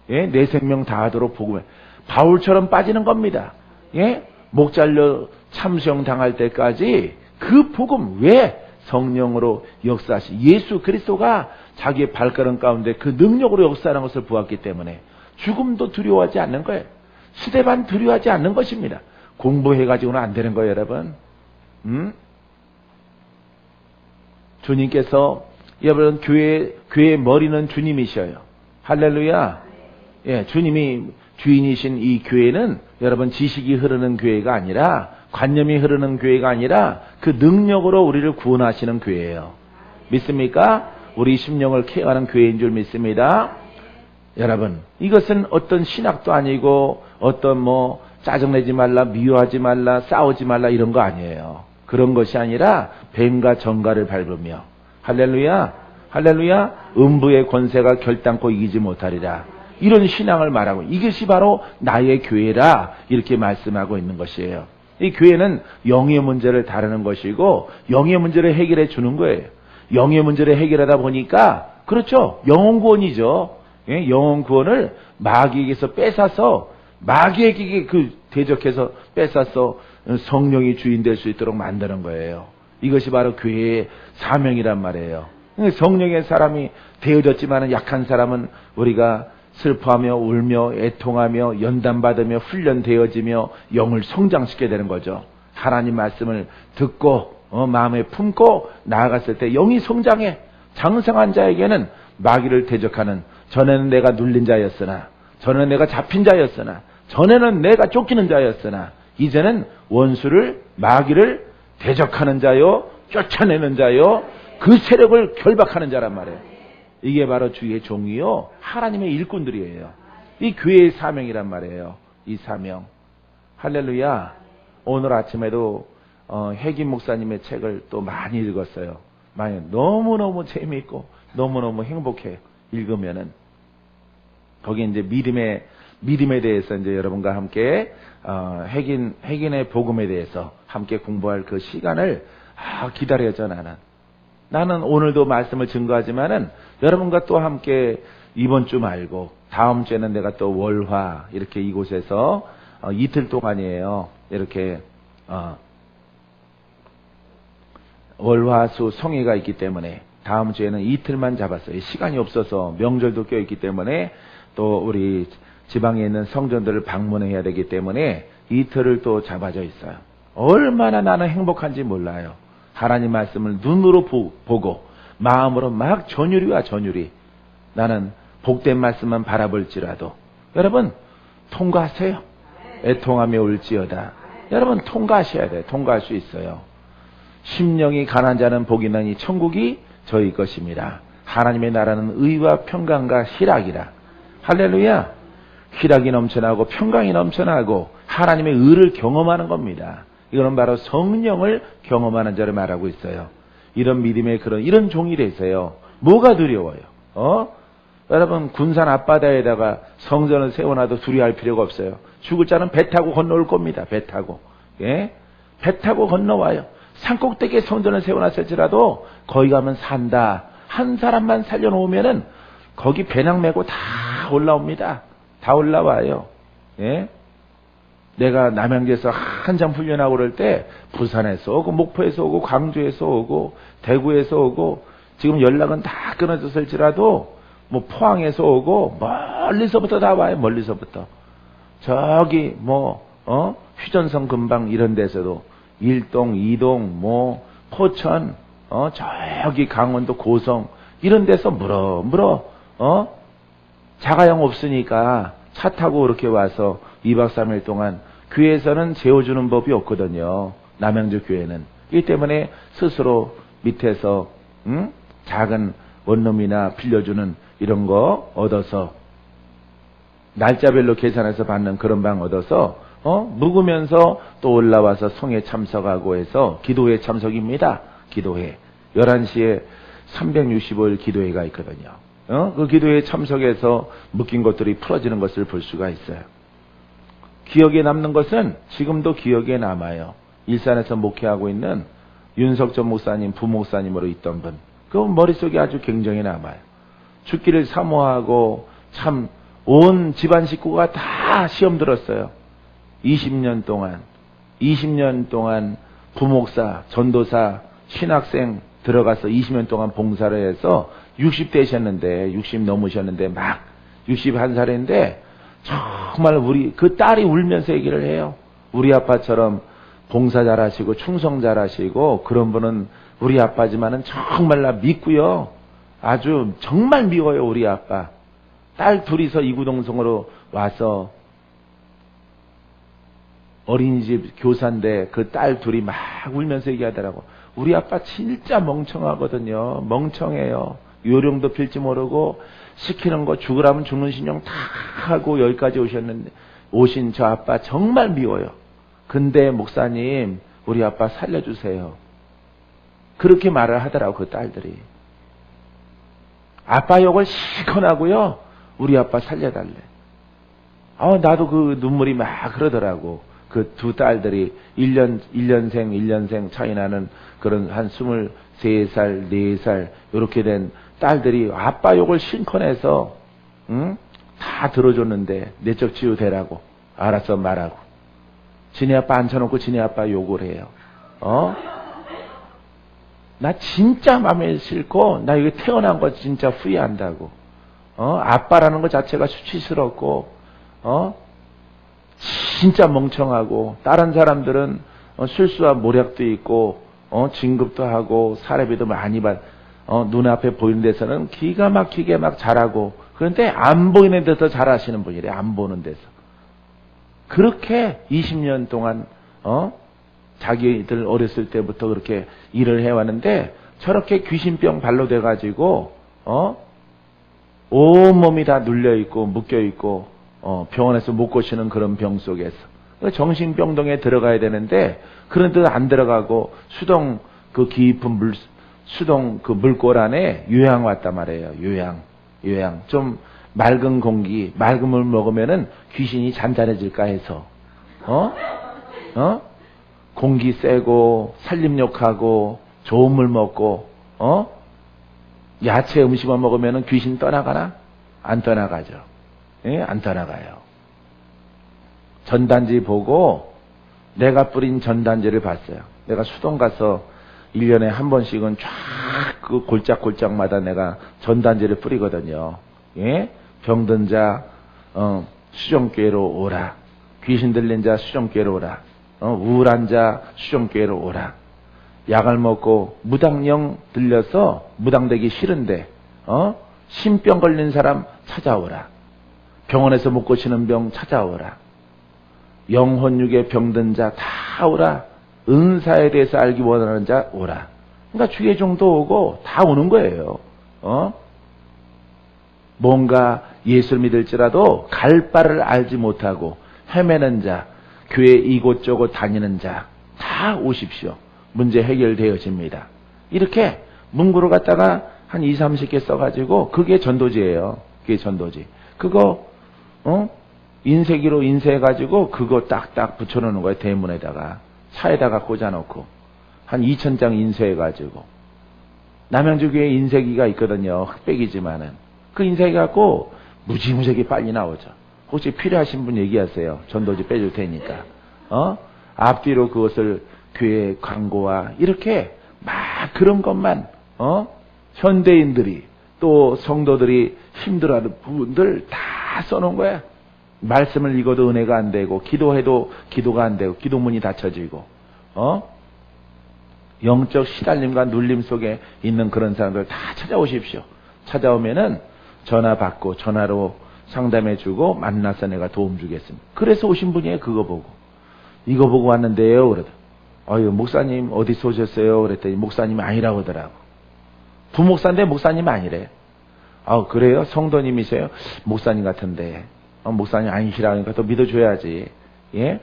예? 내 생명 다하도록 복음에. 바울처럼 빠지는 겁니다. 예? 목 잘려 참수형 당할 때까지 그 복음 왜? 성령으로 역사하시 예수 그리스도가 자기의 발걸음 가운데 그 능력으로 역사하는 것을 보았기 때문에 죽음도 두려워하지 않는 거예요. 시대반 두려워하지 않는 것입니다. 공부해가지고는 안 되는 거예요, 여러분. 주님께서 여러분 교회의 머리는 주님이셔요. 할렐루야. 예, 주님이 주인이신 이 교회는 여러분 지식이 흐르는 교회가 아니라 관념이 흐르는 교회가 아니라 그 능력으로 우리를 구원하시는 교회예요. 믿습니까? 우리 심령을 케어하는 교회인 줄 믿습니다. 여러분 이것은 어떤 신학도 아니고 어떤 짜증내지 말라 미워하지 말라 싸우지 말라 이런 거 아니에요. 그런 것이 아니라 뱀과 정갈을 밟으며 할렐루야 할렐루야 음부의 권세가 결단코 이기지 못하리라 이런 신앙을 말하고 이것이 바로 나의 교회라 이렇게 말씀하고 있는 것이에요. 이 교회는 영의 문제를 다루는 것이고 영의 문제를 해결해 주는 거예요. 영의 문제를 해결하다 보니까 그렇죠. 영혼 구원이죠. 예? 영혼 구원을 마귀에게서 뺏어서 마귀에게 대적해서 뺏어서 성령이 주인 될 수 있도록 만드는 거예요. 이것이 바로 교회의 사명이란 말이에요. 성령의 사람이 되어졌지만 약한 사람은 우리가 슬퍼하며 울며 애통하며 연단받으며 훈련되어지며 영을 성장시켜야 되는 거죠. 하나님 말씀을 듣고 마음에 품고 나아갔을 때 영이 성장해. 장성한 자에게는 마귀를 대적하는 전에는 내가 눌린 자였으나 전에는 내가 잡힌 자였으나 전에는 내가 쫓기는 자였으나 이제는 원수를 마귀를 대적하는 자요 쫓아내는 자요 그 세력을 결박하는 자란 말이에요. 이게 바로 주의 종이요 하나님의 일꾼들이에요. 이 교회의 사명이란 말이에요. 이 사명. 할렐루야. 오늘 아침에도 혜김 목사님의 책을 또 많이 읽었어요. 너무너무 재미있고 너무너무 행복해요. 읽으면은 거기 이제 믿음에 대해서 이제 여러분과 함께 혜긴의 복음에 대해서 함께 공부할 그 시간을 기다려져 나는 오늘도 말씀을 증거하지만은 여러분과 또 함께 이번 주 말고 다음 주에는 내가 또 월화 이렇게 이곳에서 이틀 동안이에요. 이렇게 월화수 성회가 있기 때문에 다음 주에는 이틀만 잡았어요. 시간이 없어서 명절도 껴있기 때문에 또 우리 지방에 있는 성전들을 방문해야 되기 때문에 이틀을 또 잡아져 있어요. 얼마나 나는 행복한지 몰라요. 하나님 말씀을 눈으로 보고 마음으로 막 전율이 나는 복된 말씀만 바라볼지라도 여러분 통과하세요. 애통하며 올지어다. 여러분 통과하셔야 돼요. 통과할 수 있어요. 심령이 가난한 자는 복이 있나니 천국이 저희 것입니다. 하나님의 나라는 의와 평강과 희락이라. 할렐루야. 희락이 넘쳐나고 평강이 넘쳐나고 하나님의 의를 경험하는 겁니다. 이거는 바로 성령을 경험하는 자를 말하고 있어요. 이런 믿음의 이런 종이 되세요. 뭐가 두려워요? 여러분 군산 앞바다에다가 성전을 세워놔도 두려워할 필요가 없어요. 죽을 자는 배 타고 건너올 겁니다. 배 타고. 예? 배 타고 건너와요. 산꼭대기에 성전을 세워놨을지라도 거기 가면 산다. 한 사람만 살려놓으면은 거기 배낭 메고 다 올라옵니다. 다 올라와요. 예? 내가 남양주에서 한참 훈련하고 그럴 때 부산에서 오고 목포에서 오고 광주에서 오고 대구에서 오고 지금 연락은 다 끊어졌을지라도 뭐 포항에서 오고 멀리서부터 다 와요. 멀리서부터. 저기 휴전선 근방 이런 데서도 일동, 이동, 포천, 저기 강원도 고성 이런 데서 물어 자가용 없으니까 차 타고 이렇게 와서 2박 3일 동안 교회에서는 재워주는 법이 없거든요. 남양주 교회는. 이 때문에 스스로 밑에서 작은 원룸이나 빌려주는 이런 거 얻어서 날짜별로 계산해서 받는 그런 방 얻어서 묵으면서 또 올라와서 성에 참석하고 해서 기도회 참석입니다. 기도회. 11시에 365일 기도회가 있거든요. 그 기도회에 참석해서 묶인 것들이 풀어지는 것을 볼 수가 있어요. 기억에 남는 것은 지금도 기억에 남아요. 일산에서 목회하고 있는 윤석전 목사님, 부목사님으로 있던 분. 그 머릿속에 아주 굉장히 남아요. 죽기를 사모하고 참 온 집안 식구가 다 시험 들었어요. 20년 동안 부목사, 전도사, 신학생 들어가서 20년 동안 봉사를 해서 60대셨는데 60 넘으셨는데 막 61살인데 정말 그 딸이 울면서 얘기를 해요. 우리 아빠처럼 봉사 잘하시고 충성 잘하시고 그런 분은 우리 아빠지만은 정말 나 믿고요. 아주 정말 미워요 우리 아빠. 딸 둘이서 이구동성으로 와서 어린이집 교사인데 그 딸 둘이 막 울면서 얘기하더라고. 우리 아빠 진짜 멍청하거든요. 멍청해요. 요령도 필지 모르고 시키는 거 죽으라면 죽는 신용 다 하고 여기까지 오신 저 아빠 정말 미워요. 근데 목사님 우리 아빠 살려주세요. 그렇게 말을 하더라고 그 딸들이. 아빠 욕을 실컷 하고요. 우리 아빠 살려달래. 나도 그 눈물이 막 흐르더라고. 그 두 딸들이 1년생 차이 나는 그런 한 23살, 4살 이렇게 된 딸들이 아빠 욕을 실컷 해서 다 들어줬는데 내적 치유되라고 알아서 말하고 지네 아빠 앉혀놓고 지네 아빠 욕을 해요. 나 진짜 마음에 싫고 나 여기 태어난 거 진짜 후회한다고. 아빠라는 것 자체가 수치스럽고 진짜 멍청하고 다른 사람들은 실수와 모략도 있고 진급도 하고 사례비도 많이 받 눈앞에 보이는 데서는 기가 막히게 막 잘하고 그런데 안 보이는 데서 잘하시는 분이래. 안 보는 데서. 그렇게 20년 동안 자기들 어렸을 때부터 그렇게 일을 해왔는데 저렇게 귀신병 발로 돼가지고 온몸이 다 눌려있고 묶여있고 병원에서 못 고치는 그런 병 속에서 정신병동에 들어가야 되는데 그런 데도 안 들어가고 수동 그 깊은 수동 그 물골 안에 요양 왔단 말이에요. 요양 좀 맑은 공기 맑은 물 먹으면은 귀신이 잔잔해질까 해서 공기 쐬고 살림욕하고 좋은 물 먹고 야채 음식만 먹으면은 귀신 떠나가나? 안 떠나가죠. 예? 안 떠나가요. 전단지 보고 내가 뿌린 전단지를 봤어요. 내가 수동 가서 1년에 한 번씩은 쫙 그 골짝골짝마다 내가 전단지를 뿌리거든요. 예? 병든 자 수종교회로 오라. 귀신 들린 자 수종교회로 오라. 우울한 자 수종교회로 오라. 약을 먹고 무당령 들려서 무당되기 싫은데 신병 걸린 사람 찾아오라. 병원에서 못 고치는 병 찾아오라. 영혼육에 병든 자 다 오라. 은사에 대해서 알기 원하는 자 오라. 그러니까 주의 종도 오고 다 오는 거예요. 뭔가 예수를 믿을지라도 갈 바를 알지 못하고 헤매는 자, 교회 이곳저곳 다니는 자 다 오십시오. 문제 해결되어집니다. 이렇게 문구를 갖다가 한 2, 30개 써가지고 그게 전도지예요. 그게 전도지. 그거 인쇄기로 인쇄해가지고 그거 딱딱 붙여놓는 거예요. 대문에다가 차에다가 꽂아놓고 한 2,000장 인쇄해가지고 남양주교에 인쇄기가 있거든요. 흑백이지만은 그 인쇄기 갖고 무지무지하게 빨리 나오죠. 혹시 필요하신 분 얘기하세요. 전도지 빼줄 테니까. 앞뒤로 그것을 교회 광고와 이렇게 막 그런 것만 현대인들이 또 성도들이 힘들어하는 부분들 다 써놓은 거야. 말씀을 읽어도 은혜가 안 되고 기도해도 기도가 안 되고 기도문이 닫혀지고 영적 시달림과 눌림 속에 있는 그런 사람들 다 찾아오십시오. 찾아오면은 전화 받고 전화로 상담해주고 만나서 내가 도움 주겠습니다. 그래서 오신 분이에요. 그거 보고 이거 보고 왔는데요. 그러다 목사님 어디서 오셨어요? 그랬더니 목사님이 아니라고 하더라고. 부목사인데 목사님 아니래. 그래요? 성도님이세요? 목사님 같은데 목사님 아니시라 하니까 또 믿어줘야지. 예?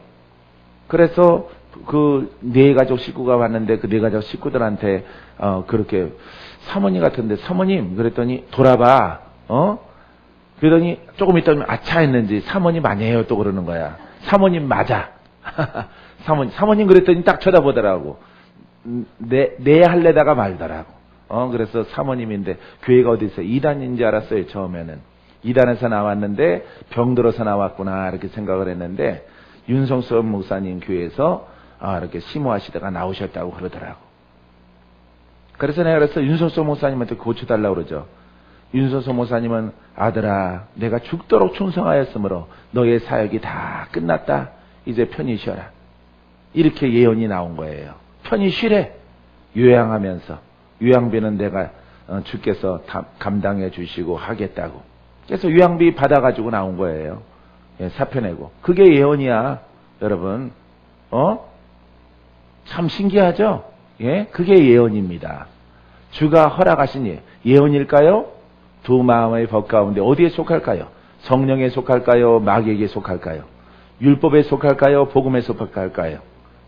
그래서 그 네 가족 식구가 왔는데 그 네 가족 식구들한테 그렇게 사모님 같은데 사모님 그랬더니 돌아봐. 그러더니 조금 있다 아차 했는지 사모님 아니에요 또 그러는 거야. 사모님 맞아. 사모님 그랬더니 딱 쳐다보더라고. 내 할래다가 말더라고. 그래서 사모님인데 교회가 어디 있어요? 이단인지 알았어요 처음에는. 이단에서 나왔는데 병들어서 나왔구나 이렇게 생각을 했는데 윤성수 목사님 교회에서 이렇게 심호하시다가 나오셨다고 그러더라고. 그래서 내가 그래서 윤성수 목사님한테 고쳐달라고 그러죠. 윤성수 목사님은 아들아 내가 죽도록 충성하였으므로 너의 사역이 다 끝났다. 이제 편히 쉬어라. 이렇게 예언이 나온 거예요. 편히 쉬래. 요양하면서. 요양비는 내가 주께서 감당해 주시고 하겠다고. 그래서 요양비 받아가지고 나온 거예요. 사표 내고. 그게 예언이야. 여러분. 참 신기하죠? 예? 그게 예언입니다. 주가 허락하신 예언일까요? 두 마음의 법 가운데 어디에 속할까요? 성령에 속할까요? 마귀에게 속할까요? 율법에 속할까요? 복음에 속할까요?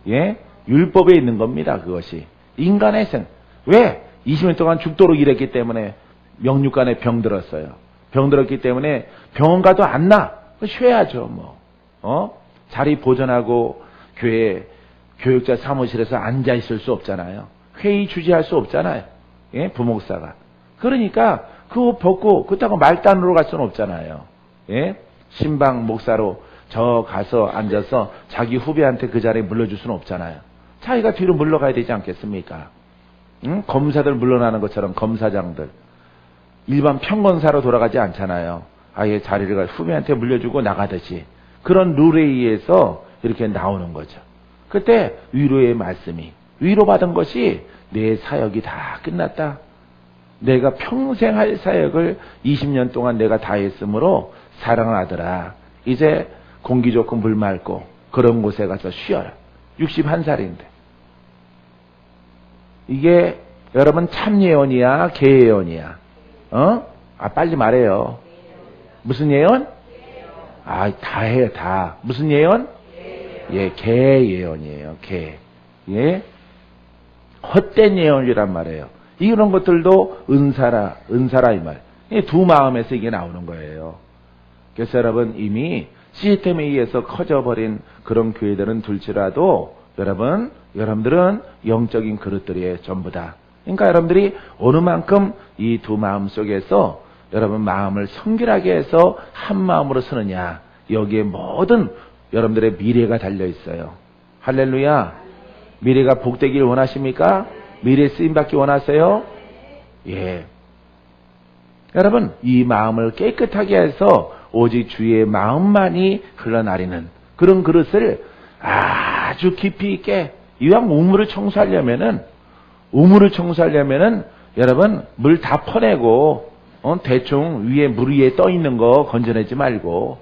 예? 율법에 있는 겁니다. 그것이. 인간의 생. 왜? 20년 동안 죽도록 일했기 때문에 명육간에 병들었어요. 병들었기 때문에 병원 가도 안 나. 쉬어야죠. 자리 보존하고 교회 교육자 사무실에서 앉아 있을 수 없잖아요. 회의 주재할 수 없잖아요. 예? 부목사가. 그러니까 그거 벗고 그렇다고 말단으로 갈 수는 없잖아요. 예? 신방 목사로 저 가서 앉아서 자기 후배한테 그 자리에 물러줄 수는 없잖아요. 자기가 뒤로 물러가야 되지 않겠습니까? 검사들 물러나는 것처럼 검사장들. 일반 평검사로 돌아가지 않잖아요. 아예 자리를 후배한테 물려주고 나가듯이. 그런 룰에 의해서 이렇게 나오는 거죠. 그때 위로의 말씀이. 위로받은 것이 내 사역이 다 끝났다. 내가 평생 할 사역을 20년 동안 내가 다 했으므로 사랑하더라. 이제 공기 좋고 물 맑고 그런 곳에 가서 쉬어라. 61살인데. 이게 여러분 참 예언이야? 개 예언이야? 빨리 말해요. 무슨 예언? 다 해요, 다. 무슨 예언? 예, 개 예언이에요, 개. 예? 헛된 예언이란 말이에요. 이런 것들도 은사라 이 말. 두 마음에서 이게 나오는 거예요. 그래서 여러분 이미 시스템에 의해서 커져버린 그런 교회들은 둘지라도 여러분들은 영적인 그릇들이에요, 전부 다. 그러니까 여러분들이 어느 만큼 이 두 마음 속에서 여러분 마음을 성결하게 해서 한 마음으로 서느냐. 여기에 모든 여러분들의 미래가 달려 있어요. 할렐루야. 미래가 복되길 원하십니까? 미래 쓰임받기 원하세요? 예. 여러분 이 마음을 깨끗하게 해서 오직 주의 마음만이 흘러나리는 그런 그릇을 아주 깊이 있게 이왕 우물을 청소하려면은 여러분 물 다 퍼내고 대충 위에 물 위에 떠 있는 거 건져내지 말고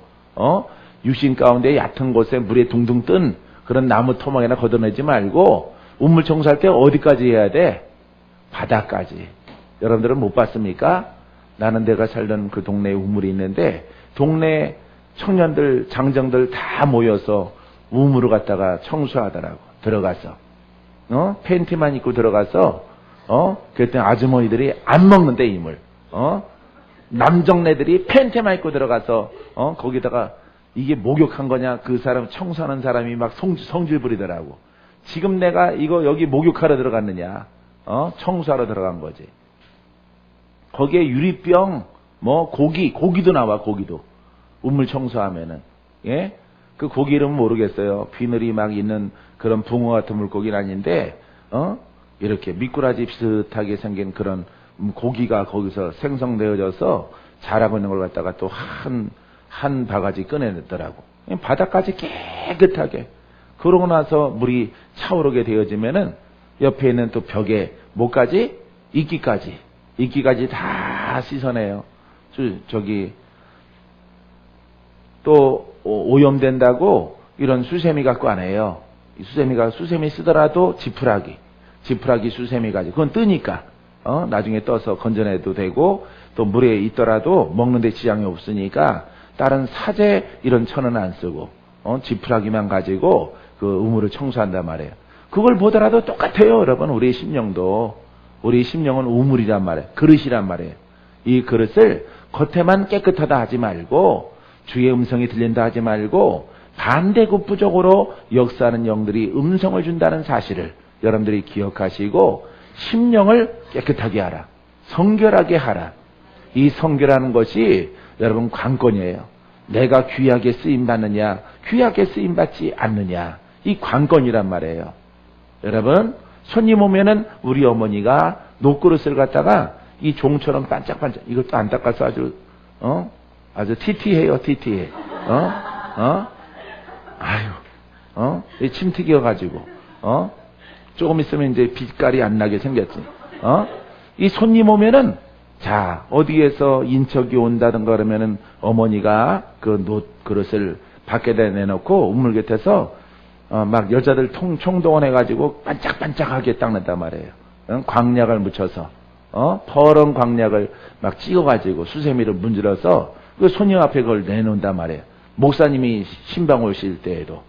육신 가운데 얕은 곳에 물에 둥둥 뜬 그런 나무 토막이나 걷어내지 말고 우물 청소할 때 어디까지 해야 돼? 바닥까지. 여러분들은 못 봤습니까? 나는 내가 살던 그 동네에 우물이 있는데 동네 청년들, 장정들 다 모여서 우물을 갖다가 청소하더라고. 들어가서. 팬티만 입고 들어가서, 그랬더니 아주머니들이 안 먹는데, 이물. 남정네들이 팬티만 입고 들어가서, 거기다가 이게 목욕한 거냐, 그 사람, 청소하는 사람이 막 성질 부리더라고. 지금 내가 이거 여기 목욕하러 들어갔느냐, 청소하러 들어간 거지. 거기에 유리병, 고기도 나와, 고기도. 우물 청소하면은, 예? 그 고기 이름은 모르겠어요. 비늘이 막 있는 그런 붕어 같은 물고기는 아닌데, 이렇게 미꾸라지 비슷하게 생긴 그런 고기가 거기서 생성되어져서 자라고 있는 걸 갖다가 또 한 바가지 꺼내냈더라고. 바닥까지 깨끗하게. 그러고 나서 물이 차오르게 되어지면은 옆에 있는 또 벽에 뭐까지? 이끼까지 다 씻어내요. 저기, 또 오염된다고 이런 수세미 갖고 안 해요. 수세미 쓰더라도 지푸라기 수세미 가지. 그건 뜨니까 나중에 떠서 건져내도 되고 또 물에 있더라도 먹는데 지장이 없으니까 다른 사제 이런 천은 안 쓰고 지푸라기만 가지고 그 우물을 청소한단 말이에요. 그걸 보더라도 똑같아요, 여러분. 우리의 심령도. 우리 심령은 우물이란 말이에요. 그릇이란 말이에요. 이 그릇을 겉에만 깨끗하다 하지 말고 주의 음성이 들린다 하지 말고 반대급부적으로 역사하는 영들이 음성을 준다는 사실을 여러분들이 기억하시고 심령을 깨끗하게 하라. 성결하게 하라. 이 성결하는 것이 여러분 관건이에요. 내가 귀하게 쓰임받느냐, 귀하게 쓰임받지 않느냐. 이 관건이란 말이에요. 여러분, 손님 오면은 우리 어머니가 녹그릇을 갖다가 이 종처럼 반짝반짝, 이것도 안 닦아서 아주 티티해요, 티티해. 침 튀겨가지고, 조금 있으면 이제 빛깔이 안 나게 생겼지. 이 손님 오면은, 자, 어디에서 인척이 온다든가 그러면은 어머니가 그 그릇을 밖에다 내놓고 우물 곁에서 막 여자들 총동원해가지고 반짝반짝하게 닦는단 말이에요. 광약을 묻혀서, 퍼런 광약을 막 찍어가지고 수세미를 문질러서 그 손님 앞에 그걸 내놓는단 말이에요. 목사님이 신방 오실 때에도.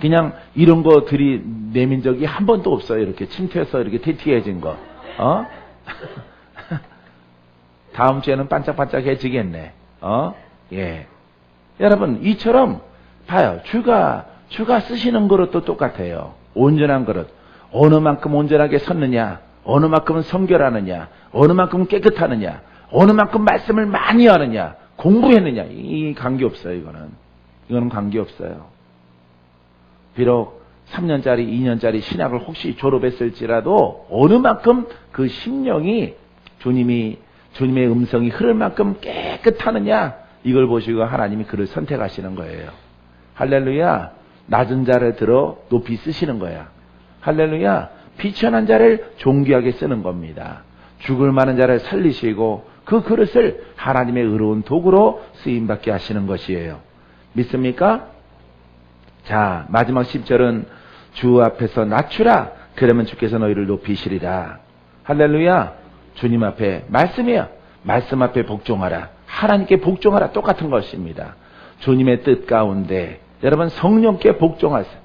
그냥 이런 거 들이내민 적이 한 번도 없어요. 이렇게 침튀어서 이렇게 티티해진 거. 다음 주에는 반짝반짝해지겠네. 예. 여러분, 이처럼 봐요. 주가 쓰시는 그릇도 똑같아요. 온전한 그릇. 어느 만큼 온전하게 섰느냐, 어느 만큼은 성결하느냐, 어느 만큼은 깨끗하느냐, 어느 만큼 말씀을 많이 하느냐, 공부했느냐, 이 관계없어요, 이거는 관계없어요. 비록 3년짜리, 2년짜리 신학을 혹시 졸업했을지라도 어느 만큼 그 심령이 주님의 음성이 흐를 만큼 깨끗하느냐, 이걸 보시고 하나님이 그를 선택하시는 거예요. 할렐루야. 낮은 자를 들어 높이 쓰시는 거야. 할렐루야. 비천한 자를 존귀하게 쓰는 겁니다. 죽을 만한 자를 살리시고 그 그릇을 하나님의 의로운 도구로 쓰임받게 하시는 것이에요. 믿습니까? 자, 마지막 10절은 주 앞에서 낮추라. 그러면 주께서 너희를 높이시리라. 할렐루야. 주님 앞에 말씀이야. 말씀 앞에 복종하라. 하나님께 복종하라. 똑같은 것입니다. 주님의 뜻 가운데 여러분 성령께 복종하세요.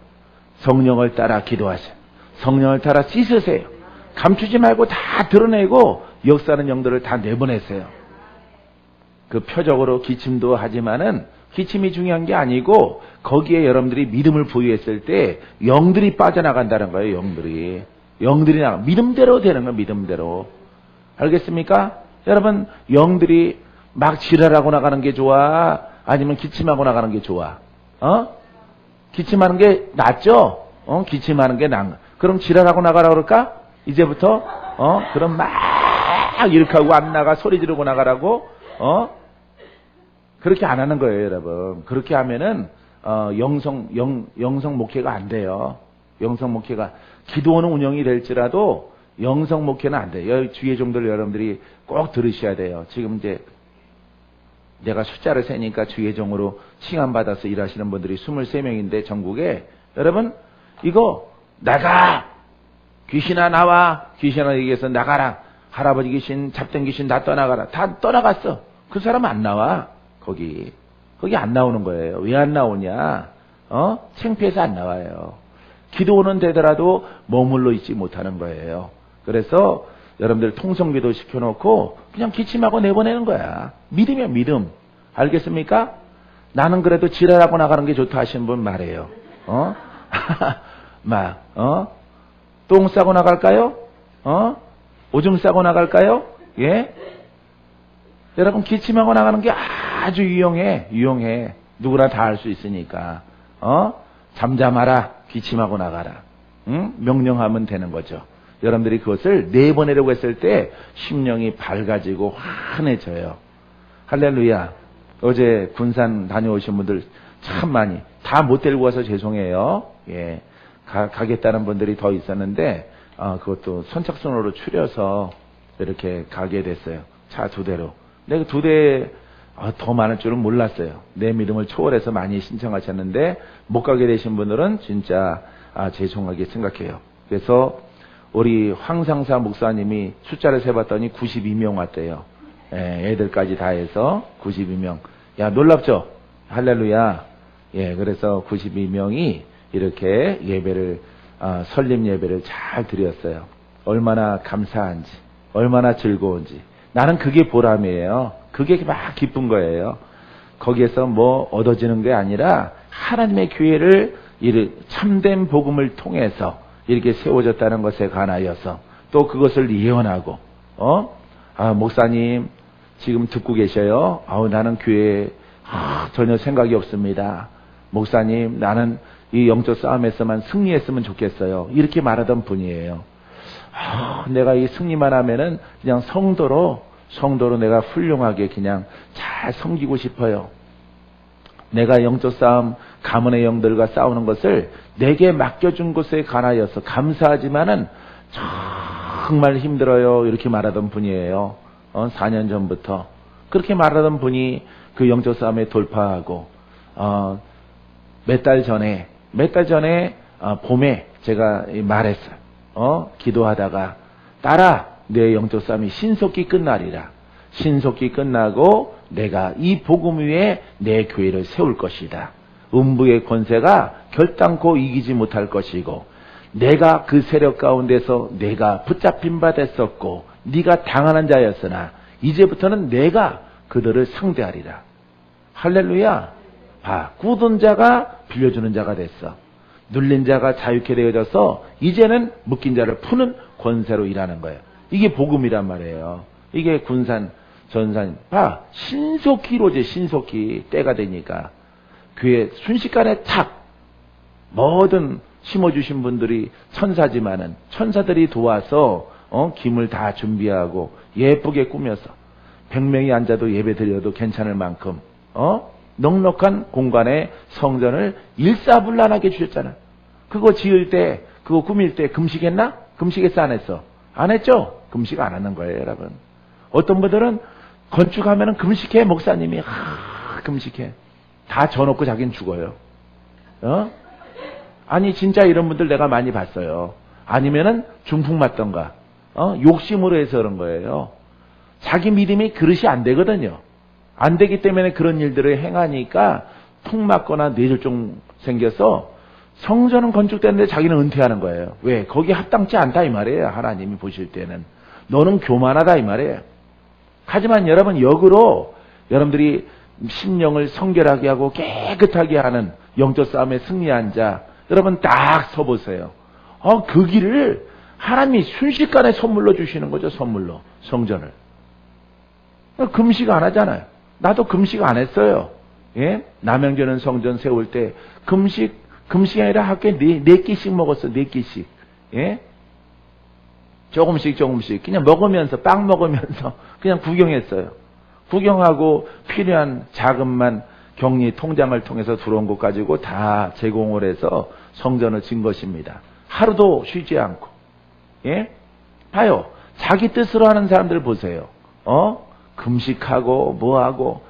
성령을 따라 기도하세요. 성령을 따라 씻으세요. 감추지 말고 다 드러내고 역사하는 영들을 다 내보내세요. 그 표적으로 기침도 하지만은 기침이 중요한 게 아니고 거기에 여러분들이 믿음을 부여했을 때 영들이 빠져나간다는 거예요. 영들이 나가. 믿음대로 되는 거예요. 믿음대로. 알겠습니까? 여러분, 영들이 막 지랄하고 나가는 게 좋아? 아니면 기침하고 나가는 게 좋아? 기침하는 게 낫죠? 기침하는 게 낫. 그럼 지랄하고 나가라 그럴까? 이제부터? 그럼 막 이렇게 하고 안 나가 소리 지르고 나가라고? 그렇게 안 하는 거예요, 여러분. 그렇게 하면은, 영성 목회가 안 돼요. 영성 목회가. 기도원은 운영이 될지라도 영성 목회는 안 돼요. 주의 종들 여러분들이 꼭 들으셔야 돼요. 지금 이제 내가 숫자를 세니까 주의 종으로 칭함받아서 일하시는 분들이 23명인데 전국에 여러분 이거 나가! 귀신아 나와! 귀신아 얘기해서 나가라! 할아버지 귀신, 잡된 귀신 다 떠나가라. 다 떠나갔어. 그 사람 안 나와. 거기 안 나오는 거예요. 왜 안 나오냐? 창피해서 안 나와요. 기도는 되더라도 머물러 있지 못하는 거예요. 그래서 여러분들 통성기도 시켜놓고 그냥 기침하고 내보내는 거야. 믿음이야, 믿음. 알겠습니까? 나는 그래도 지랄하고 나가는 게 좋다 하시는 분 말해요. 똥 싸고 나갈까요? 오줌 싸고 나갈까요? 예? 여러분, 기침하고 나가는 게 아주 유용해. 누구나 다 할 수 있으니까. 잠잠하라. 기침하고 나가라. 응? 명령하면 되는 거죠. 여러분들이 그것을 내보내려고 했을 때 심령이 밝아지고 환해져요. 할렐루야. 어제 군산 다녀오신 분들 참 많이, 다 못 데리고 와서 죄송해요. 예. 가겠다는 분들이 더 있었는데, 그것도 선착순으로 추려서 이렇게 가게 됐어요. 차 2대로. 근데 그 2대, 더 많을 줄은 몰랐어요. 내 믿음을 초월해서 많이 신청하셨는데, 못 가게 되신 분들은 진짜, 죄송하게 생각해요. 그래서, 우리 황상사 목사님이 숫자를 세봤더니 92명 왔대요. 예, 애들까지 다 해서 92명. 야, 놀랍죠? 할렐루야. 예, 그래서 92명이 이렇게 예배를, 설립 예배를 잘 드렸어요. 얼마나 감사한지, 얼마나 즐거운지. 나는 그게 보람이에요. 그게 막 기쁜 거예요. 거기에서 뭐 얻어지는 게 아니라 하나님의 교회를 참된 복음을 통해서 이렇게 세워졌다는 것에 관하여서 또 그것을 예언하고, 목사님, 지금 듣고 계셔요. 나는 교회에 전혀 생각이 없습니다. 목사님, 나는 이 영적 싸움에서만 승리했으면 좋겠어요. 이렇게 말하던 분이에요. 내가 이 승리만 하면은 그냥 성도로 내가 훌륭하게 그냥 잘 섬기고 싶어요. 내가 영적 싸움, 가문의 영들과 싸우는 것을 내게 맡겨준 것에 관하여서 감사하지만은 정말 힘들어요. 이렇게 말하던 분이에요. 4년 전부터. 그렇게 말하던 분이 그 영적 싸움에 돌파하고, 몇 달 전에, 봄에 제가 말했어요. 기도하다가, 따라, 내 영적 싸움이 신속히 끝나리라. 신속히 끝나고, 내가 이 복음 위에 내 교회를 세울 것이다. 음부의 권세가 결단코 이기지 못할 것이고, 내가 그 세력 가운데서 내가 붙잡힌 바 됐었고, 네가 당하는 자였으나 이제부터는 내가 그들을 상대하리라. 할렐루야. 굳은 자가 빌려주는 자가 됐어. 눌린 자가 자유케 되어져서 이제는 묶인 자를 푸는 권세로 일하는 거예요. 이게 복음이란 말이에요. 이게 군산, 전산. 신속히 이루어져. 신속히 때가 되니까 교회 순식간에 탁 뭐든 심어주신 분들이 천사지만은 천사들이 도와서 김을 다 준비하고 예쁘게 꾸며서 100명이 앉아도 예배 드려도 괜찮을 만큼 넉넉한 공간에 성전을 일사불란하게 주셨잖아. 그거 지을 때, 그거 꾸밀 때 금식했나? 금식했어, 안 했어? 안 했죠? 금식 안 하는 거예요, 여러분. 어떤 분들은 건축하면은 금식해, 목사님이. 금식해. 다 져놓고 자기는 죽어요. 아니, 진짜 이런 분들 내가 많이 봤어요. 아니면은 중풍 맞던가. 욕심으로 해서 그런 거예요. 자기 믿음이 그릇이 안 되거든요. 안 되기 때문에 그런 일들을 행하니까 툭 맞거나 뇌졸중 생겨서 성전은 건축됐는데 자기는 은퇴하는 거예요. 왜? 거기 합당치 않다 이 말이에요. 하나님이 보실 때는. 너는 교만하다 이 말이에요. 하지만 여러분 역으로 여러분들이 심령을 성결하게 하고 깨끗하게 하는 영적 싸움에 승리한 자 여러분 딱 서보세요. 그 길을 하나님이 순식간에 선물로 주시는 거죠. 선물로. 성전을. 금식 안 하잖아요. 나도 금식 안 했어요. 예? 남양주는 성전 세울 때 금식이 아니라 학교에 네 끼씩 먹었어. 4끼씩. 예? 조금씩 그냥 먹으면서 빵 먹으면서 그냥 구경했어요. 구경하고 필요한 자금만 격리 통장을 통해서 들어온 것 가지고 다 제공을 해서 성전을 진 것입니다. 하루도 쉬지 않고. 예? 봐요. 자기 뜻으로 하는 사람들 보세요. 금식하고 뭐하고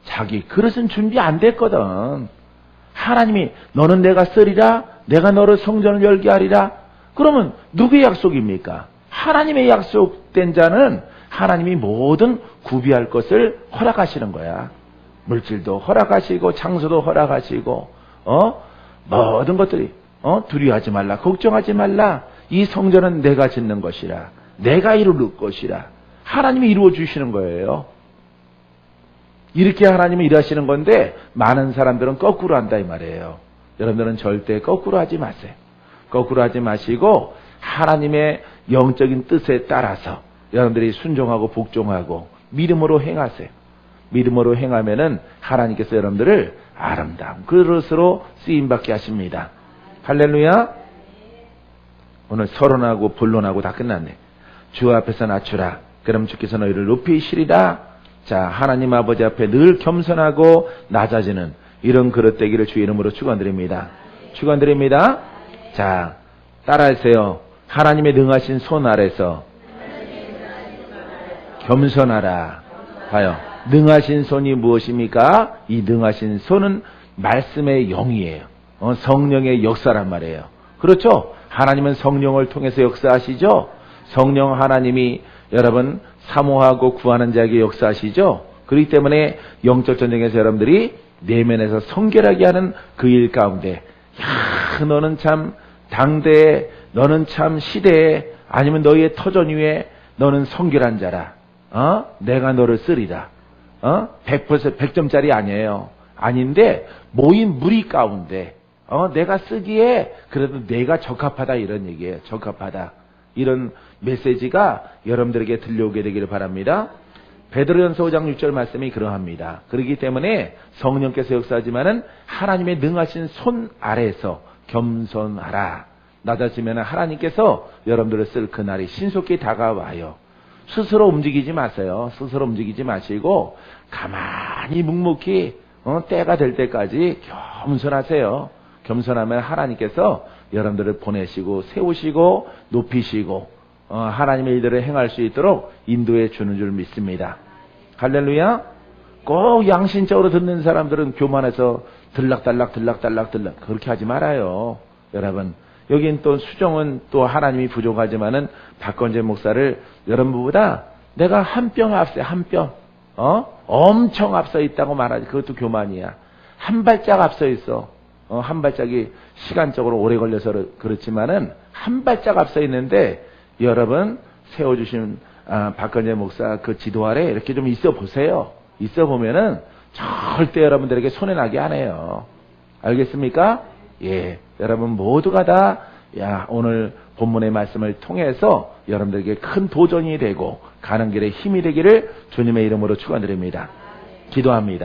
자기 그릇은 준비 안 됐거든. 하나님이 너는 내가 쓰리라, 내가 너를 성전을 열게 하리라. 그러면 누구의 약속입니까? 하나님의 약속된 자는 하나님이 모든 구비할 것을 허락하시는 거야. 물질도 허락하시고 장소도 허락하시고 모든 것들이 두려워하지 말라, 걱정하지 말라. 이 성전은 내가 짓는 것이라, 내가 이룰 것이라. 하나님이 이루어 주시는 거예요. 이렇게 하나님이 일하시는 건데 많은 사람들은 거꾸로 한다 이 말이에요. 여러분들은 절대 거꾸로 하지 마세요. 거꾸로 하지 마시고 하나님의 영적인 뜻에 따라서 여러분들이 순종하고 복종하고 믿음으로 행하세요. 믿음으로 행하면은 하나님께서 여러분들을 아름다운 그릇으로 쓰임받게 하십니다. 할렐루야. 오늘 서론하고 본론하고 다 끝났네. 주 앞에서 낮추라. 그럼 주께서 너희를 높이시리라. 자, 하나님 아버지 앞에 늘 겸손하고 낮아지는 이런 그릇 되기를 주의 이름으로 축원드립니다. 축원드립니다. 자, 따라하세요. 하나님의 능하신 손 아래서 겸손하라. 봐요. 능하신 손이 무엇입니까? 이 능하신 손은 말씀의 영이에요. 성령의 역사란 말이에요. 그렇죠? 하나님은 성령을 통해서 역사하시죠? 성령 하나님이 여러분 사모하고 구하는 자에게 역사하시죠? 그렇기 때문에 영적 전쟁에서 여러분들이 내면에서 성결하게 하는 그 일 가운데, 야, 너는 참 당대에, 너는 참 시대에, 아니면 너희의 터전 위에 너는 성결한 자라. 내가 너를 쓰리라. 100점짜리 아니에요. 아닌데 모인 무리 가운데 내가 쓰기에 그래도 내가 적합하다 이런 얘기예요. 적합하다. 이런 메시지가 여러분들에게 들려오게 되기를 바랍니다. 베드로전서 5장 6절 말씀이 그러합니다. 그렇기 때문에 성령께서 역사하지만은 하나님의 능하신 손 아래에서 겸손하라. 낮아지면 하나님께서 여러분들을 쓸 그날이 신속히 다가와요. 스스로 움직이지 마세요. 스스로 움직이지 마시고 가만히 묵묵히 때가 될 때까지 겸손하세요. 겸손하면 하나님께서 여러분들을 보내시고 세우시고 높이시고 하나님의 일들을 행할 수 있도록 인도해 주는 줄 믿습니다. 할렐루야. 꼭 양심적으로 듣는 사람들은 교만해서 들락달락 그렇게 하지 말아요. 여러분, 여긴 또 수종은 또 하나님이 부족하지만은 박건재 목사를 여러분보다 내가 한 뼘 앞서, 한 뼘, 엄청 앞서 있다고 말하지. 그것도 교만이야. 한 발짝 앞서 있어. 한 발짝이 시간적으로 오래 걸려서 그렇지만은 한 발짝 앞서 있는데 여러분 세워주신 박건재 목사 그 지도 아래 이렇게 좀 있어 보세요. 있어 보면은 절대 여러분들에게 손해나게 안 해요. 알겠습니까? 예, 여러분 모두가 다 오늘 본문의 말씀을 통해서 여러분들에게 큰 도전이 되고 가는 길에 힘이 되기를 주님의 이름으로 축원드립니다. 기도합니다.